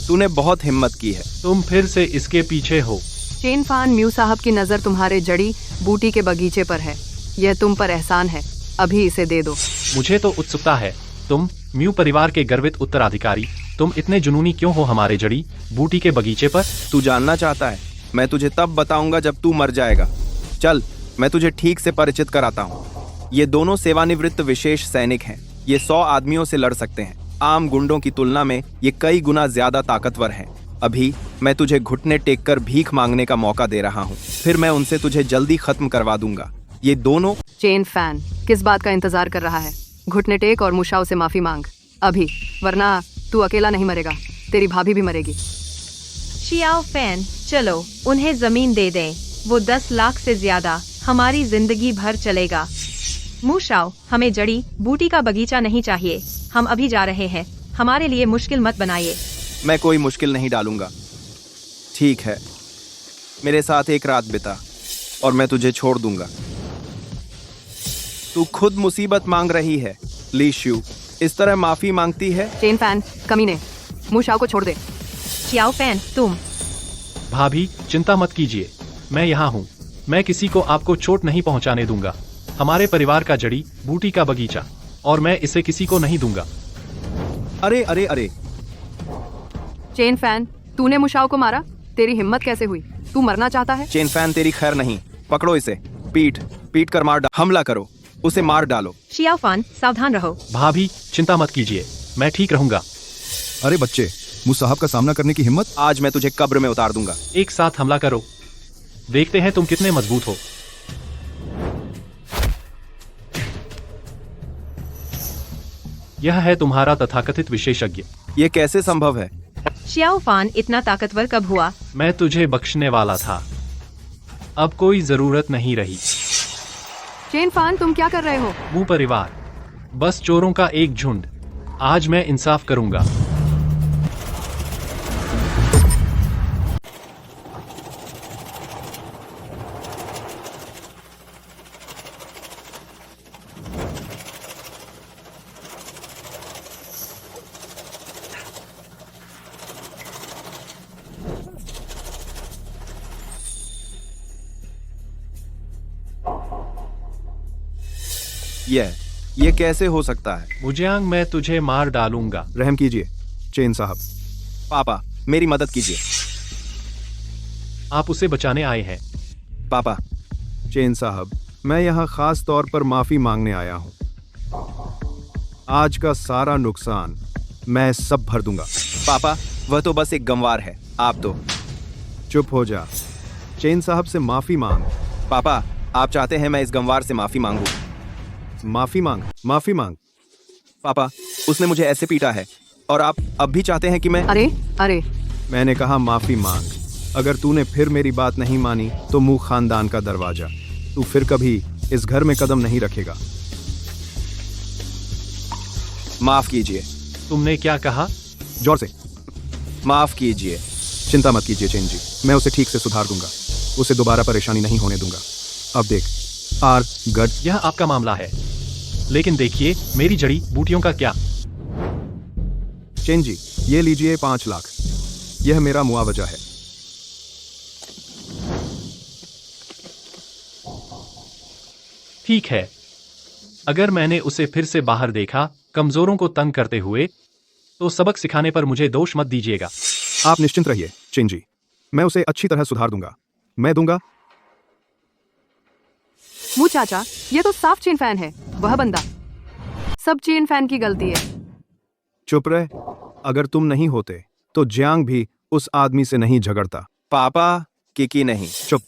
तूने बहुत हिम्मत की है।
तुम फिर से इसके पीछे हो।
चेन फान, म्यू साहब की नजर तुम्हारे जड़ी बूटी के बगीचे पर है। यह तुम पर एहसान है, अभी इसे दे दो।
मुझे तो उत्सुकता है। तुम म्यू परिवार के गर्वित उत्तराधिकारी, तुम इतने जुनूनी क्यों हो हमारे जड़ी बूटी के बगीचे पर?
तू जानना चाहता है? मैं तुझे तब बताऊंगा जब तू मर जाएगा। चल, मैं तुझे ठीक से परिचित कराता हूँ। ये दोनों सेवानिवृत्त विशेष सैनिक हैं। ये 100 आदमियों से लड़ सकते हैं। आम गुंडों की तुलना में ये कई गुना ज्यादा ताकतवर हैं। अभी मैं तुझे घुटने टेक कर भीख मांगने का मौका दे रहा हूँ, फिर मैं उनसे तुझे जल्दी खत्म करवा दूंगा। ये दोनों।
चेन फैन किस बात का इंतजार कर रहा है? घुटने टेक और मुशाओ से माफी मांग अभी, वरना तू अकेला नहीं मरेगा, तेरी भाभी भी मरेगी।
शियाओ फैन, चलो उन्हें जमीन दे दें। वो 10 लाख से ज्यादा हमारी जिंदगी भर चलेगा। मुशाओ, हमें जड़ी बूटी का बगीचा नहीं चाहिए। हम अभी जा रहे हैं, हमारे लिए मुश्किल मत बनाइए।
मैं कोई मुश्किल नहीं डालूंगा। ठीक है, मेरे साथ एक रात बिता और मैं तुझे छोड़ दूंगा। तू खुद मुसीबत मांग रही है। ली शू इस तरह माफी मांगती है?
चेन फैन, कमीने, मुशाओ को छोड़ दे।
शियाओ फैन, तुम।
भाभी, चिंता मत कीजिए, मैं यहाँ हूँ। मैं किसी को आपको चोट नहीं पहुँचाने दूंगा। हमारे परिवार का जड़ी बूटी का बगीचा, और मैं इसे किसी को नहीं दूंगा।
अरे अरे अरे,
चेन फैन, तूने मुशाओ को मारा? तेरी हिम्मत कैसे हुई? तू मरना चाहता है?
चेन फैन, तेरी खैर नहीं। पकड़ो इसे, पीट कर मार डालो। हमला करो, उसे मार डालो।
शियाओ फान, सावधान रहो।
भाभी, चिंता मत कीजिए, मैं ठीक रहूंगा।
अरे बच्चे, मुझ साहब का सामना करने की हिम्मत?
आज मैं तुझे कब्र में उतार दूंगा।
एक साथ हमला करो, देखते हैं तुम कितने मजबूत हो। यह है तुम्हारा तथाकथित विशेषज्ञ।
ये कैसे संभव है?
शियाओ फान इतना ताकतवर कब हुआ?
मैं तुझे बख्शने वाला था, अब कोई जरूरत नहीं रही।
चेन फान, तुम क्या कर रहे हो?
मुंह परिवार, बस चोरों का एक झुंड। आज मैं इंसाफ करूंगा।
ये कैसे हो सकता है?
मुजियांग, मैं तुझे मार डालूंगा।
रहम कीजिए चेन साहब।
पापा, मेरी मदद कीजिए।
आप उसे बचाने आए हैं?
पापा।
चेन साहब, मैं यहाँ खास तौर पर माफी मांगने आया हूँ। आज का सारा नुकसान मैं सब भर दूंगा।
पापा, वह तो बस एक गंवार है, आप तो।
चुप हो जा। चेन साहब से माफी मांग।
पापा, आप चाहते हैं मैं इस गंवार से माफी मांगू?
माफी मांग, माफी मांग।
पापा, उसने मुझे ऐसे पीटा है और आप अब भी चाहते हैं कि मैं...
अरे
मैंने कहा माफी मांग। अगर तूने फिर मेरी बात नहीं मानी तो मुंह खानदान का दरवाजा, तू फिर कभी इस घर में कदम नहीं रखेगा।
माफ कीजिए।
तुमने क्या कहा?
जोर से।
माफ कीजिए।
चिंता मत कीजिए चेन जी, मैं उसे ठीक से सुधार दूंगा, उसे दोबारा परेशानी नहीं होने दूंगा। अब देख आर गट,
यह आपका मामला है, लेकिन देखिए मेरी जड़ी बूटियों का क्या?
चेन जी ये लीजिए 5 लाख, यह मेरा मुआवजा है।
ठीक है, अगर मैंने उसे फिर से बाहर देखा कमजोरों को तंग करते हुए, तो सबक सिखाने पर मुझे दोष मत दीजिएगा।
आप निश्चिंत रहिए चेन जी, मैं उसे अच्छी तरह सुधार दूंगा, मैं दूंगा।
मू चाचा, ये तो साफ चेन फैन है, वह बंदा। सब चेन फैन की गलती है।
चुप रहे, अगर तुम नहीं होते तो जियांग भी उस आदमी से नहीं झगड़ता।
पापा किकी नहीं।
चुप,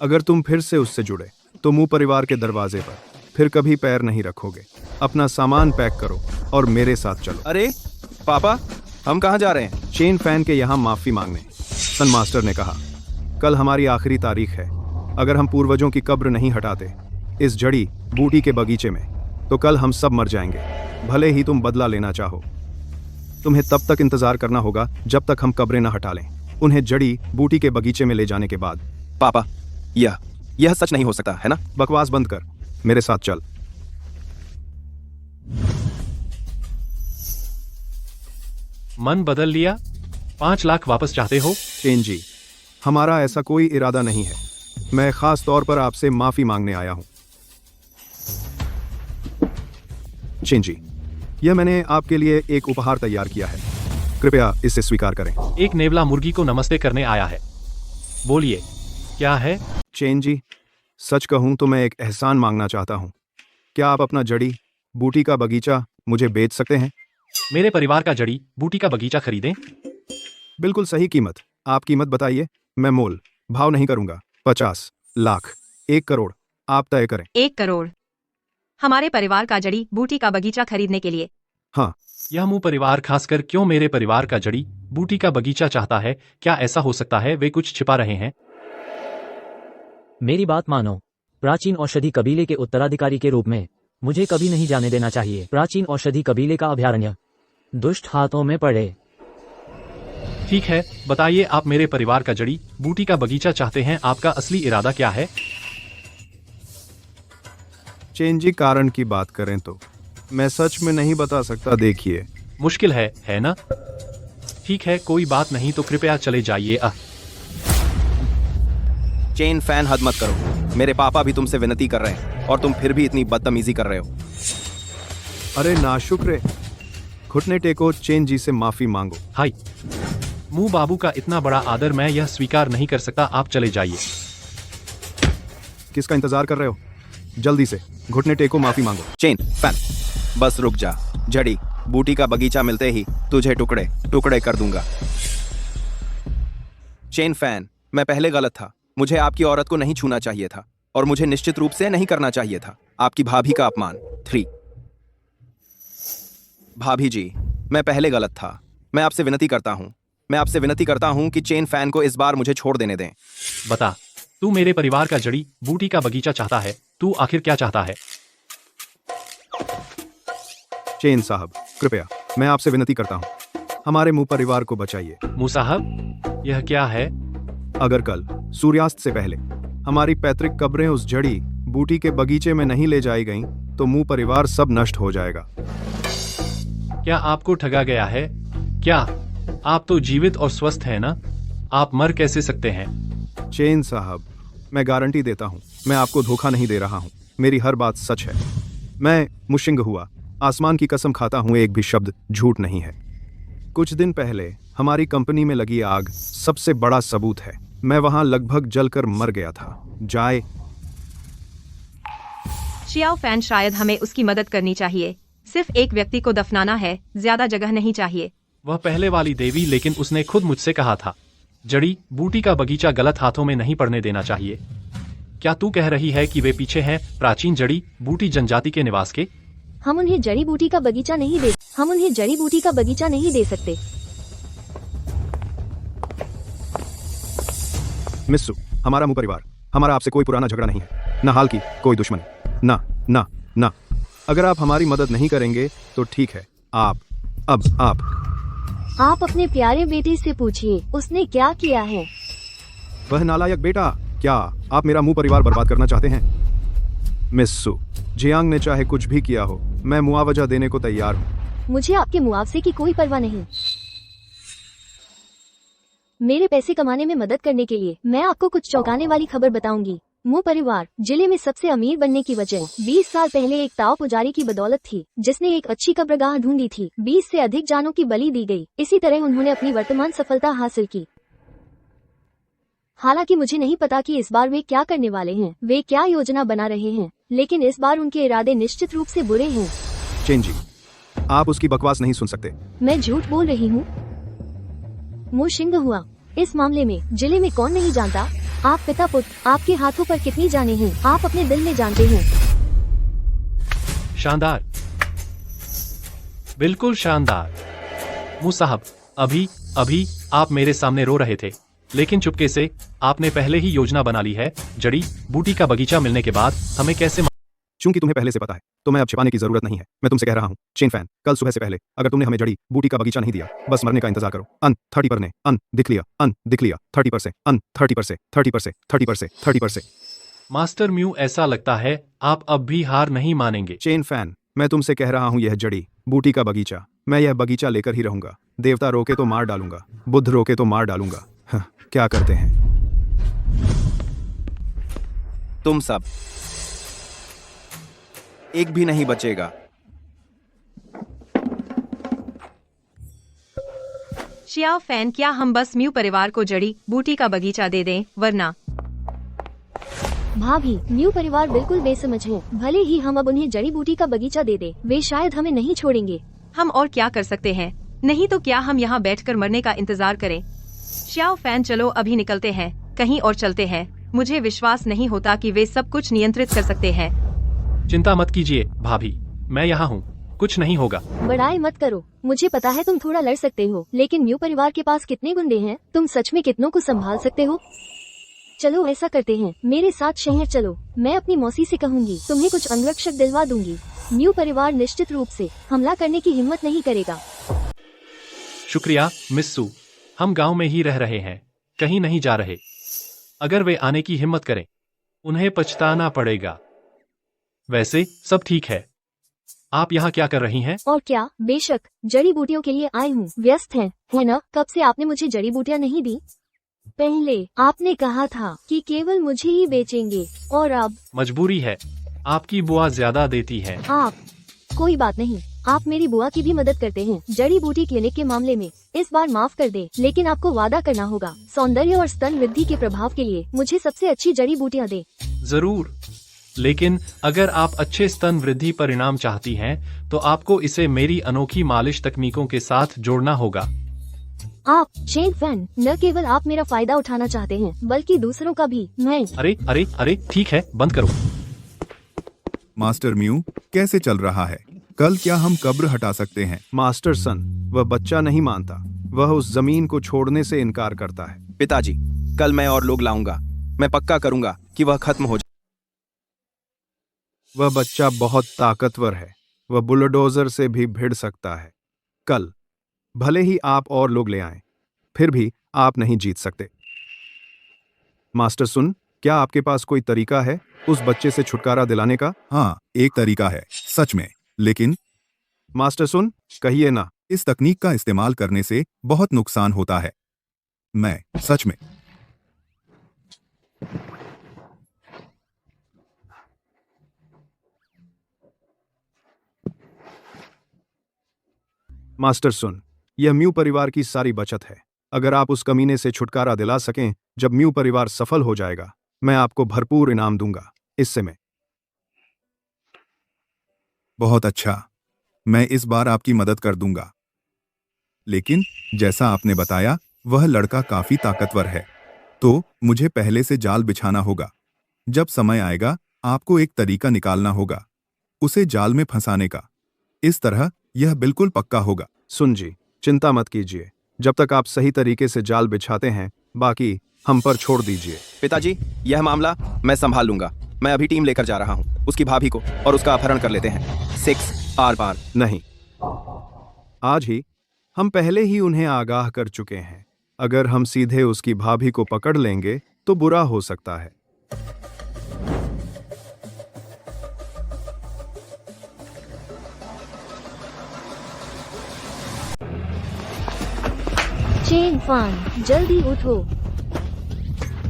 अगर तुम फिर से उससे जुड़े तो मुंह परिवार के दरवाजे पर फिर कभी पैर नहीं रखोगे। अपना सामान पैक करो और मेरे साथ चलो।
अरे पापा, हम कहाँ जा रहे हैं?
चेन फैन के यहाँ माफी मांगने। सन मास्टर ने कहा कल हमारी आखिरी तारीख है, अगर हम पूर्वजों की कब्र नहीं हटाते इस जड़ी बूटी के बगीचे में तो कल हम सब मर जाएंगे, भले ही तुम बदला लेना चाहो। तुम्हें तब तक इंतजार करना होगा जब तक हम कब्रें न हटा लें, उन्हें जड़ी बूटी के बगीचे में ले जाने के बाद।
पापा यह सच नहीं हो सकता है ना?
बकवास बंद कर, मेरे साथ चल।
मन बदल लिया? 5 लाख वापस चाहते हो?
चेन जी, हमारा ऐसा कोई इरादा नहीं है, मैं खास तौर पर आपसे माफी मांगने आया हूं। चेन जी, यह मैंने आपके लिए एक उपहार तैयार किया है, कृपया इसे स्वीकार करें।
एक नेवला मुर्गी को नमस्ते करने आया है, बोलिए क्या है?
चेन जी, सच कहूं तो मैं एक एहसान मांगना चाहता हूं। क्या आप अपना जड़ी बूटी का बगीचा मुझे बेच सकते हैं?
मेरे परिवार का जड़ी बूटी का बगीचा खरीदें?
बिल्कुल सही कीमत। आप कीमत बताइए, मैं मोल भाव नहीं करूंगा। 50 लाख, 1 करोड़, आप तय करें।
1 करोड़ हमारे परिवार का जड़ी बूटी का बगीचा खरीदने के लिए?
हाँ।
यह मुंह परिवार खासकर क्यों मेरे परिवार का जड़ी बूटी का बगीचा चाहता है? क्या ऐसा हो सकता है वे कुछ छिपा रहे हैं?
मेरी बात मानो, प्राचीन औषधि कबीले के उत्तराधिकारी के रूप में मुझे कभी नहीं जाने देना चाहिए। प्राचीन औषधि कबीले का अभयारण्य दुष्ट हाथों में पड़े।
ठीक है, बताइए आप मेरे परिवार का जड़ी बूटी का बगीचा चाहते हैं, आपका असली इरादा क्या है?
चेन जी, कारण की बात करें तो मैं सच में नहीं बता सकता। देखिए
मुश्किल है ना? ठीक है, कोई बात नहीं, तो कृपया चले जाइए।
चेन फैन, हद मत करो, मेरे पापा भी तुमसे विनती कर रहे हैं और तुम फिर भी इतनी बदतमीजी कर रहे हो।
अरे नाशुक्रे, घुटने टेको, चेन जी से माफी मांगो।
हाय मुंह बाबू का इतना बड़ा आदर मैं यह स्वीकार नहीं कर सकता, आप चले जाइए।
किसका इंतजार कर रहे हो? जल्दी से घुटने टेको, माफी मांगो।
चेन फैन, बस रुक जा, जड़ी बूटी का बगीचा मिलते ही तुझे टुकड़े टुकड़े कर दूंगा। चेन फैन, मैं पहले गलत था, मुझे आपकी औरत को नहीं छूना चाहिए था और मुझे निश्चित रूप से नहीं करना चाहिए था। आपकी भाभी का अपमान। 3 भाभी जी, मैं पहले गलत था, मैं आपसे विनती करता हूं कि चेन फैन को इस बार मुझे छोड़ देने दें।
बता, तू मेरे परिवार का जड़ी बूटी का बगीचा चाहता है, तू आखिर क्या चाहता है?
चेन साहब, कृपया मैं आपसे विनती करता हूं, हमारे मुंह परिवार को बचाइए।
मुंह साहब, यह क्या है?
अगर कल सूर्यास्त से पहले हमारी पैतृक कब्रें उस जड़ी बूटी के बगीचे में नहीं ले जाई गईं, तो मुंह परिवार सब नष्ट हो जाएगा।
क्या आपको ठगा गया है क्या? आप तो जीवित और स्वस्थ हैं ना, आप मर कैसे सकते हैं?
चेन साहब, मैं गारंटी देता हूं, मैं आपको धोखा नहीं दे रहा हूं, मेरी हर बात सच है। मैं मुशिंग हुआ, आसमान की कसम खाता हूं, एक भी शब्द झूठ नहीं है। कुछ दिन पहले हमारी कंपनी में लगी आग सबसे बड़ा सबूत है, मैं वहां लगभग जलकर मर गया था। जाए
शियाओ फैन, शायद हमें उसकी मदद करनी चाहिए। सिर्फ एक व्यक्ति को दफनाना है, ज्यादा जगह नहीं चाहिए।
वह पहले वाली देवी, लेकिन उसने खुद मुझसे कहा था जड़ी बूटी का बगीचा गलत हाथों में नहीं पड़ने देना चाहिए। क्या तू कह रही है कि वे पीछे हैं प्राचीन जड़ी बूटी जनजाति के निवास के?
हम उन्हें जड़ी बूटी का बगीचा नहीं दे सकते।
मिस्सू, हमारा मुंह परिवार, हमारा आपसे कोई पुराना झगड़ा नहीं है, न हाल की कोई दुश्मनी। ना ना ना, अगर आप हमारी मदद नहीं करेंगे तो ठीक है।
आप अपने प्यारे बेटे से पूछिए, उसने क्या किया है।
वह नालायक बेटा, क्या आप मेरा मुंह परिवार बर्बाद करना चाहते हैं? मिस्सू, जियांग ने चाहे कुछ भी किया हो, मैं मुआवजा देने को तैयार हूँ।
मुझे आपके मुआवजे की कोई परवाह नहीं। मेरे पैसे कमाने में मदद करने के लिए मैं आपको कुछ चौंकाने वाली खबर बताऊंगी। मुंह परिवार जिले में सबसे अमीर बनने की वजह 20 साल पहले एक ताओ पुजारी की बदौलत थी, जिसने एक अच्छी कब्रगाह ढूंढी थी। 20 से अधिक जानों की बलि दी गई। इसी तरह उन्होंने अपनी वर्तमान सफलता हासिल की। हालांकि मुझे नहीं पता कि इस बार वे क्या करने वाले हैं, वे क्या योजना बना रहे हैं, लेकिन इस बार उनके इरादे निश्चित रूप से बुरे हैं।
चेन जी, आप उसकी बकवास नहीं सुन सकते।
मैं झूठ बोल रही हूँ। मुँह शिंग हुआ। इस मामले में जिले में कौन नहीं जानता। आप पिता पुत्र, आपके हाथों पर कितनी जाने हैं, आप अपने दिल में जानते हैं।
शानदार, बिल्कुल शानदार। मुंह साहब, अभी आप मेरे सामने रो रहे थे, लेकिन चुपके से आपने पहले ही योजना बना ली है। जड़ी बूटी का बगीचा मिलने के बाद हमें कैसे
चूंकि तुम्हें पहले से पता है तो मैं अब छिपाने की जरूरत नहीं है। मैं तुमसे कह रहा हूँ चेन फैन, कल सुबह से पहले अगर तुमने हमें जड़ी बूटी का बगीचा नहीं दिया, बस मरने का इंतजार करो। 30 पर ने दिख लिया 30 पर से 30 पर से 30 पर से 30 पर से 30 पर से।
मास्टर म्यू, ऐसा लगता है आप अब भी हार नहीं मानेंगे।
चेन फैन, मैं तुमसे कह रहा हूँ, यह जड़ी बूटी का बगीचा, मैं यह बगीचा लेकर ही रहूंगा। देवता रोके तो मार डालूंगा, बुद्ध रोके तो मार डालूंगा। क्या करते हैं
तुम सब? एक भी नहीं बचेगा।
शियाओ फैन, क्या हम बस म्यू परिवार को जड़ी बूटी का बगीचा दे दें, वरना?
भाभी, म्यू परिवार बिल्कुल बेसमझ है। भले ही हम अब उन्हें जड़ी बूटी का बगीचा दे दे, वे शायद हमें नहीं छोड़ेंगे।
हम और क्या कर सकते हैं? नहीं तो क्या हम यहाँ बैठकर मरने का इंतजार करें? शियाओ फैन, चलो अभी निकलते हैं, कहीं और चलते हैं। मुझे विश्वास नहीं होता कि वे सब कुछ नियंत्रित कर सकते हैं।
चिंता मत कीजिए भाभी, मैं यहाँ हूँ, कुछ नहीं होगा।
बड़ाई मत करो, मुझे पता है तुम थोड़ा लड़ सकते हो, लेकिन म्यू परिवार के पास कितने गुंडे हैं, तुम सच में कितनों को संभाल सकते हो? चलो ऐसा करते हैं, मेरे साथ शहर चलो। मैं अपनी मौसी से कहूँगी, तुम्हें कुछ अंगरक्षक दिलवा दूंगी। म्यू परिवार निश्चित रूप से हमला करने की हिम्मत नहीं करेगा।
शुक्रिया मिस्सू, हम गांव में ही रह रहे हैं, कहीं नहीं जा रहे। अगर वे आने की हिम्मत करें, उन्हें पछताना पड़ेगा। वैसे सब ठीक है। आप यहाँ क्या कर रही हैं?
और क्या, बेशक जड़ी बूटियों के लिए आई हूँ। व्यस्त है ना? कब से आपने मुझे जड़ी बूटियाँ नहीं दी? पहले आपने कहा था कि केवल मुझे ही बेचेंगे, और अब
मजबूरी है, आपकी बुआ ज्यादा देती है।
आप कोई बात नहीं, आप मेरी बुआ की भी मदद करते हैं जड़ी बूटी क्लिनिक के मामले में। इस बार माफ कर दे, लेकिन आपको वादा करना होगा सौंदर्य और स्तन वृद्धि के प्रभाव के लिए मुझे सबसे अच्छी जड़ी बूटियाँ दे।
जरूर, लेकिन अगर आप अच्छे स्तन वृद्धि परिणाम चाहती हैं, तो आपको इसे मेरी अनोखी मालिश तकनीकों के साथ जोड़ना होगा।
आप चेन फैन, न केवल आप मेरा फायदा उठाना चाहते हैं, बल्कि दूसरों का भी। मैं
अरे ठीक है, बंद करो।
मास्टर म्यू, कैसे चल रहा है? कल क्या हम कब्र हटा सकते हैं?
मास्टर सन, वह बच्चा नहीं मानता, वह उस जमीन को छोड़ने से इनकार करता है।
पिताजी, कल मैं और लोग लाऊंगा, मैं पक्का करूंगा कि वह खत्म हो जाए।
वह बच्चा बहुत ताकतवर है, वह बुलडोजर से भी भिड़ सकता है। कल भले ही आप और लोग ले आएं, फिर भी आप नहीं जीत सकते। मास्टर सुन, क्या आपके पास कोई तरीका है उस बच्चे से छुटकारा दिलाने का?
हाँ, एक तरीका है, सच में। लेकिन
मास्टर सुन, कहिए ना।
इस तकनीक का इस्तेमाल करने से बहुत नुकसान होता है। मैं सच में
मास्टर सुन, यह म्यू परिवार की सारी बचत है। अगर आप उस कमीने से छुटकारा दिला सकें, जब म्यू परिवार सफल हो जाएगा, मैं आपको भरपूर इनाम दूंगा। इससे मैं
बहुत अच्छा, मैं इस बार आपकी मदद कर दूंगा। लेकिन जैसा आपने बताया, वह लड़का काफी ताकतवर है, तो मुझे पहले से जाल बिछाना होगा। जब समय आएगा, आपको एक तरीका निकालना होगा उसे जाल में फंसाने का। इस तरह यह बिल्कुल पक्का होगा।
सुन जी, चिंता मत कीजिए। जब तक आप सही तरीके से जाल बिछाते हैं, बाकी हम पर छोड़ दीजिए।
पिताजी, यह मामला मैं संभाल लूंगा। मैं अभी टीम लेकर जा रहा हूँ। उसकी भाभी को और उसका अपहरण कर लेते हैं। 6 आर पार।
नहीं, आज ही हम पहले ही उन्हें आगाह कर चुके हैं। अगर हम सीधे उसकी भाभी को पकड़ लेंगे तो बुरा हो सकता है।
चेन फान, जल्दी उठो।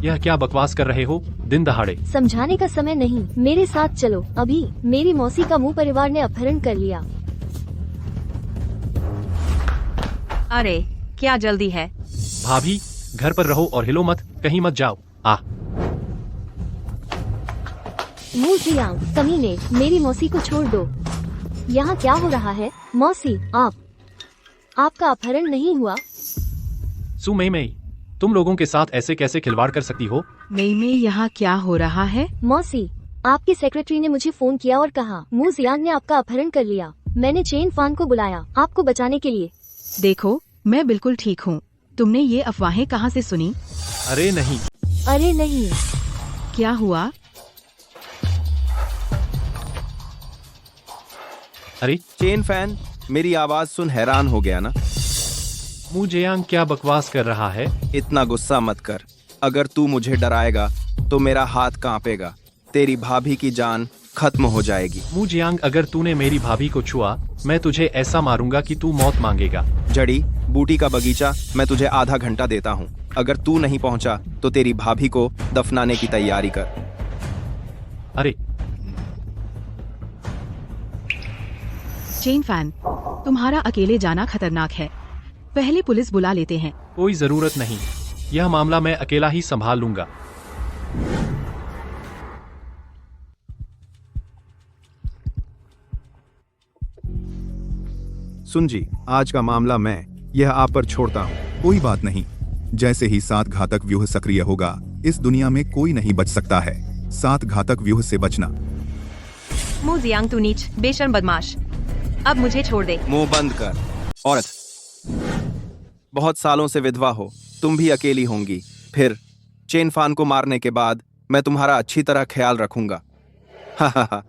यह क्या बकवास कर रहे हो दिन दहाड़े?
समझाने का समय नहीं, मेरे साथ चलो। अभी मेरी मौसी का मुंह परिवार ने अपहरण कर लिया।
अरे क्या जल्दी है?
भाभी, घर पर रहो और हिलो मत, कहीं मत जाओ।
मुंह जियांग, कमीने, मेरी मौसी को छोड़ दो। यहाँ क्या हो रहा है? मौसी, आपका अपहरण नहीं हुआ?
सु मई, तुम लोगों के साथ ऐसे कैसे खिलवाड़ कर सकती हो?
मई, यहाँ क्या हो रहा है?
मौसी, आपकी सेक्रेटरी ने मुझे फोन किया और कहा मू जियांग ने आपका अपहरण कर लिया। मैंने चेन फान को बुलाया आपको बचाने के लिए।
देखो, मैं बिल्कुल ठीक हूँ। तुमने ये अफवाहें कहाँ से सुनी?
अरे नहीं।
अरे नहीं,
क्या हुआ?
अरे
चेन फैन, मेरी आवाज सुन हैरान हो गया ना?
मू जियांग क्या बकवास कर रहा है?
इतना गुस्सा मत कर। अगर तू मुझे डराएगा तो मेरा हाथ कांपेगा। तेरी भाभी की जान खत्म हो जाएगी।
मू जियांग, अगर तूने मेरी भाभी को छुआ, मैं तुझे ऐसा मारूंगा कि तू मौत मांगेगा।
जड़ी बूटी का बगीचा मैं तुझे आधा घंटा देता हूँ। अगर तू नहीं पहुँचा तो तेरी भाभी को दफनाने की तैयारी कर।
अरे
चेन फैन, तुम्हारा अकेले जाना खतरनाक है। पहले पुलिस बुला लेते हैं।
कोई जरूरत नहीं, यह मामला मैं अकेला ही संभाल लूंगा।
सुन जी, आज का मामला मैं यह आप पर छोड़ता हूँ।
कोई बात नहीं, जैसे ही 7 घातक व्यूह सक्रिय होगा, इस दुनिया में कोई नहीं बच सकता है। 7 घातक व्यूह से बचना।
मू जियांग, तू नीच, बेशर्म बदमाश, अब मुझे छोड़ दे।
मुंह बंद कर। औरत, बहुत सालों से विधवा हो, तुम भी अकेली होंगी। फिर चेन फान को मारने के बाद मैं तुम्हारा अच्छी तरह ख्याल रखूंगा। हा।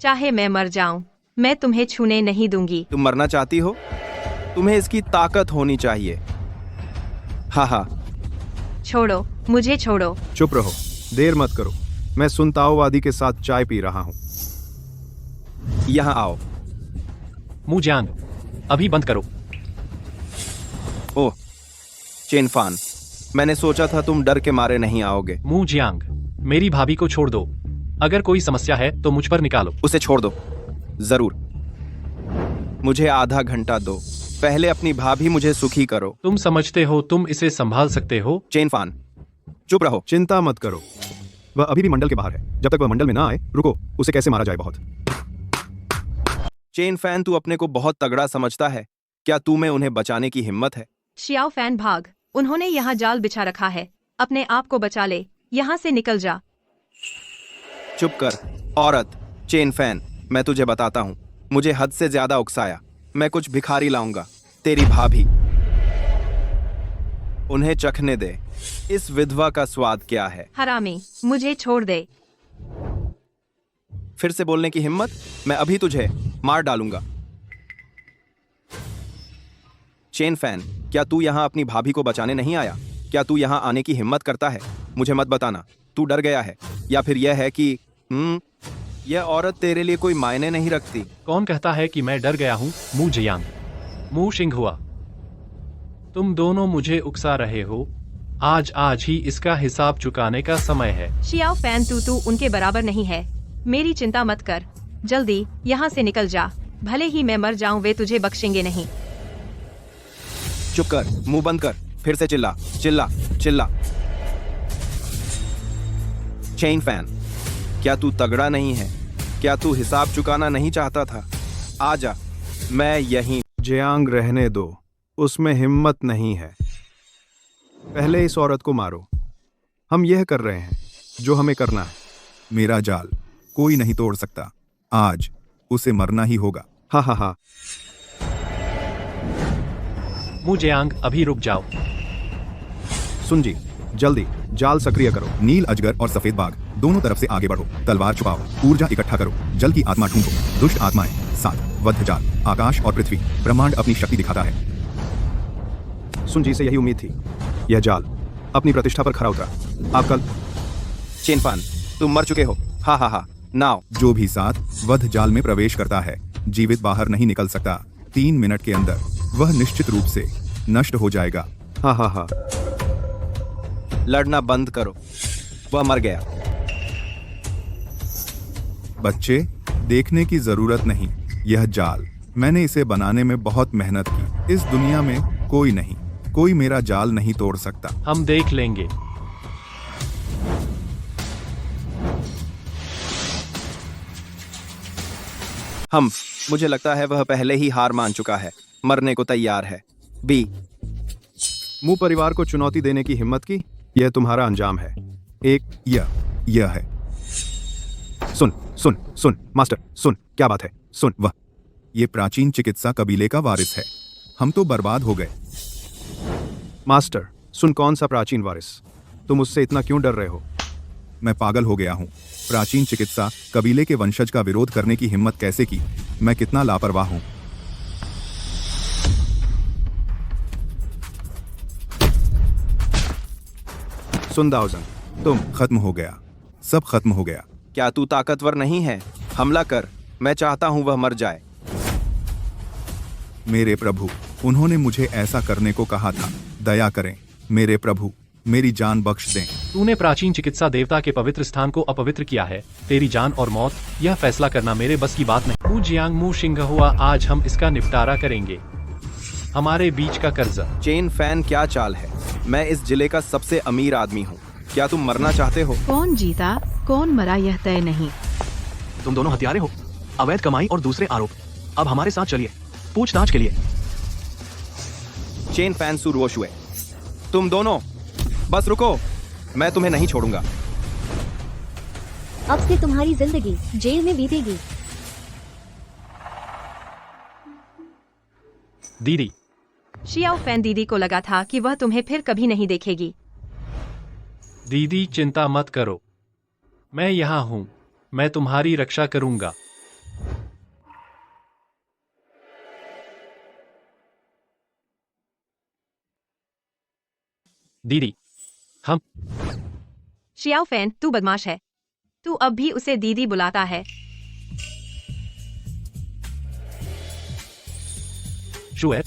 चाहे मैं मर जाऊं, मैं तुम्हें छूने नहीं दूंगी।
तुम मरना चाहती हो? तुम्हें इसकी ताकत होनी चाहिए। हा।
छोड़ो, मुझे छोड़ो।
चुप रहो, देर मत करो। मैं सुनताओवादी के साथ चाय पी रहा हूँ।
यहाँ आओ।
मू जियांग, अभी बंद करो।
ओह चेन फान, मैंने सोचा था तुम डर के मारे नहीं आओगे।
मू जियांग, मेरी भाभी को छोड़ दो। अगर कोई समस्या है तो मुझ पर निकालो।
उसे छोड़ दो। जरूर, मुझे आधा घंटा दो। पहले अपनी भाभी मुझे सुखी करो।
तुम समझते हो तुम इसे संभाल सकते हो?
चेन फान, चुप रहो।
चिंता मत करो, वह अभी भी मंडल के बाहर है। जब तक वह मंडल में ना आए, रुको, उसे कैसे मारा जाए। बहुत
चेन फैन, तू अपने को बहुत तगड़ा समझता है। क्या तू में उन्हें बचाने की हिम्मत है?
शियाओ फैन, भाग। उन्होंने यहाँ जाल बिछा रखा है। अपने आप को बचा ले, यहाँ से निकल जा।
चुप कर औरत। चेन फैन, मैं तुझे बताता हूँ, मुझे हद से ज्यादा उकसाया। मैं कुछ भिखारी लाऊंगा। तेरी भाभी, उन्हें चखने दे इस विधवा का स्वाद क्या है।
हरामी, मुझे छोड़ दे।
फिर से बोलने की हिम्मत? मैं अभी तुझे मार डालूंगा। चेन फैन, क्या तू यहाँ अपनी भाभी को बचाने नहीं आया? क्या तू यहाँ आने की हिम्मत करता है? मुझे मत बताना तू डर गया है, या फिर यह है कि यह औरत तेरे लिए कोई मायने नहीं रखती।
कौन कहता है कि मैं डर गया हूँ? मू जियांग, मू शिंगहुआ, तुम दोनों मुझे उकसा रहे हो। आज ही इसका हिसाब चुकाने का समय है।
शियाओ फैन, तू उनके बराबर नहीं है। मेरी चिंता मत कर, जल्दी यहाँ से निकल जा। भले ही मैं मर जाऊं, वे तुझे बख्शेंगे नहीं।
चुप कर, मुंह बंद कर। फिर से चिल्ला चिल्ला चिल्ला। चेन फैन, क्या तू तगड़ा नहीं है? क्या तू हिसाब चुकाना नहीं चाहता था? आजा, मैं यहीं।
जियांग, रहने दो, उसमें हिम्मत नहीं है। पहले इस औरत को मारो। हम यह कर रहे हैं जो हमें करना है।
मेरा जाल कोई नहीं तोड़ सकता। आज उसे मरना ही होगा।
हाँ हाँ हाँ।
मुजियांग, अभी रुक जाओ।
सुन जी, जल्दी जाल सक्रिय करो।
नील अजगर और सफेद बाघ दोनों तरफ से आगे बढ़ो। तलवार छुपाओ, ऊर्जा इकट्ठा करो, जल की आत्मा ढूंढो। दुष्ट आत्माएं 7 वध जाल। आकाश और पृथ्वी, ब्रह्मांड अपनी शक्ति दिखाता है।
सुन जी से यही उम्मीद थी। यह जाल अपनी प्रतिष्ठा पर खरा उतरा। आप कल
चेनफान, तुम मर चुके हो। हाँ हाँ हाँ, नाउ।
जो भी 7 वध जाल में प्रवेश करता है जीवित बाहर नहीं निकल सकता। 3 मिनट के अंदर वह निश्चित रूप से नष्ट हो जाएगा।
हाँ हाँ हाँ।
लड़ना बंद करो, वह मर गया।
बच्चे, देखने की जरूरत नहीं। यह जाल मैंने इसे बनाने में बहुत मेहनत की। इस दुनिया में कोई नहीं, कोई मेरा जाल नहीं तोड़ सकता।
हम देख लेंगे।
मुझे लगता है वह पहले ही हार मान चुका है, मरने को तैयार है। बी।
मुंह परिवार को चुनौती देने की हिम्मत की, यह तुम्हारा अंजाम है। एक
यह है।
सुन सुन सुन मास्टर, सुन क्या बात है। सुन,
वह ये प्राचीन चिकित्सा कबीले का वारिस है। हम तो बर्बाद हो गए।
मास्टर सुन, कौन सा प्राचीन वारिस? तुम उससे इतना क्यों डर रहे हो?
मैं पागल हो गया हूँ। प्राचीन चिकित्सा कबीले के वंशज का विरोध करने की हिम्मत कैसे की? मैं कितना लापरवाह हूँ।
सुन दाऊजन, तुम
खत्म हो गया, सब खत्म हो गया।
क्या तू ताकतवर नहीं है? हमला कर, मैं चाहता हूं वह मर जाए।
मेरे प्रभु, उन्होंने मुझे ऐसा करने को कहा था। दया करें मेरे प्रभु, मेरी जान बख्श दें।
तूने प्राचीन चिकित्सा देवता के पवित्र स्थान को अपवित्र किया है। तेरी जान और मौत, यह फैसला करना मेरे बस की बात नहीं। मू जियांग मू शिंग हुआ, आज हम इसका निपटारा करेंगे। हमारे बीच का कर्जा।
चेन फैन, क्या चाल है? मैं इस जिले का सबसे अमीर आदमी हूँ। क्या तुम मरना चाहते हो?
कौन जीता कौन मरा यह तय नहीं।
तुम दोनों हत्यारे हो, अवैध कमाई और दूसरे आरोप। अब हमारे साथ चलिए पूछताछ के लिए।
चेन फैन सुरुओशुए, तुम दोनों बस रुको, मैं तुम्हें नहीं छोड़ूंगा।
अब से तुम्हारी जिंदगी जेल में बीतेगी।
दीदी।
शियाओ फैन दीदी को लगा था कि वह तुम्हें फिर कभी नहीं देखेगी।
दीदी चिंता मत करो, मैं यहाँ हूँ, मैं तुम्हारी रक्षा करूंगा। दीदी, हम।
शियाओ फैन, तू बदमाश है। तू अब भी उसे दीदी बुलाता है।
शुए,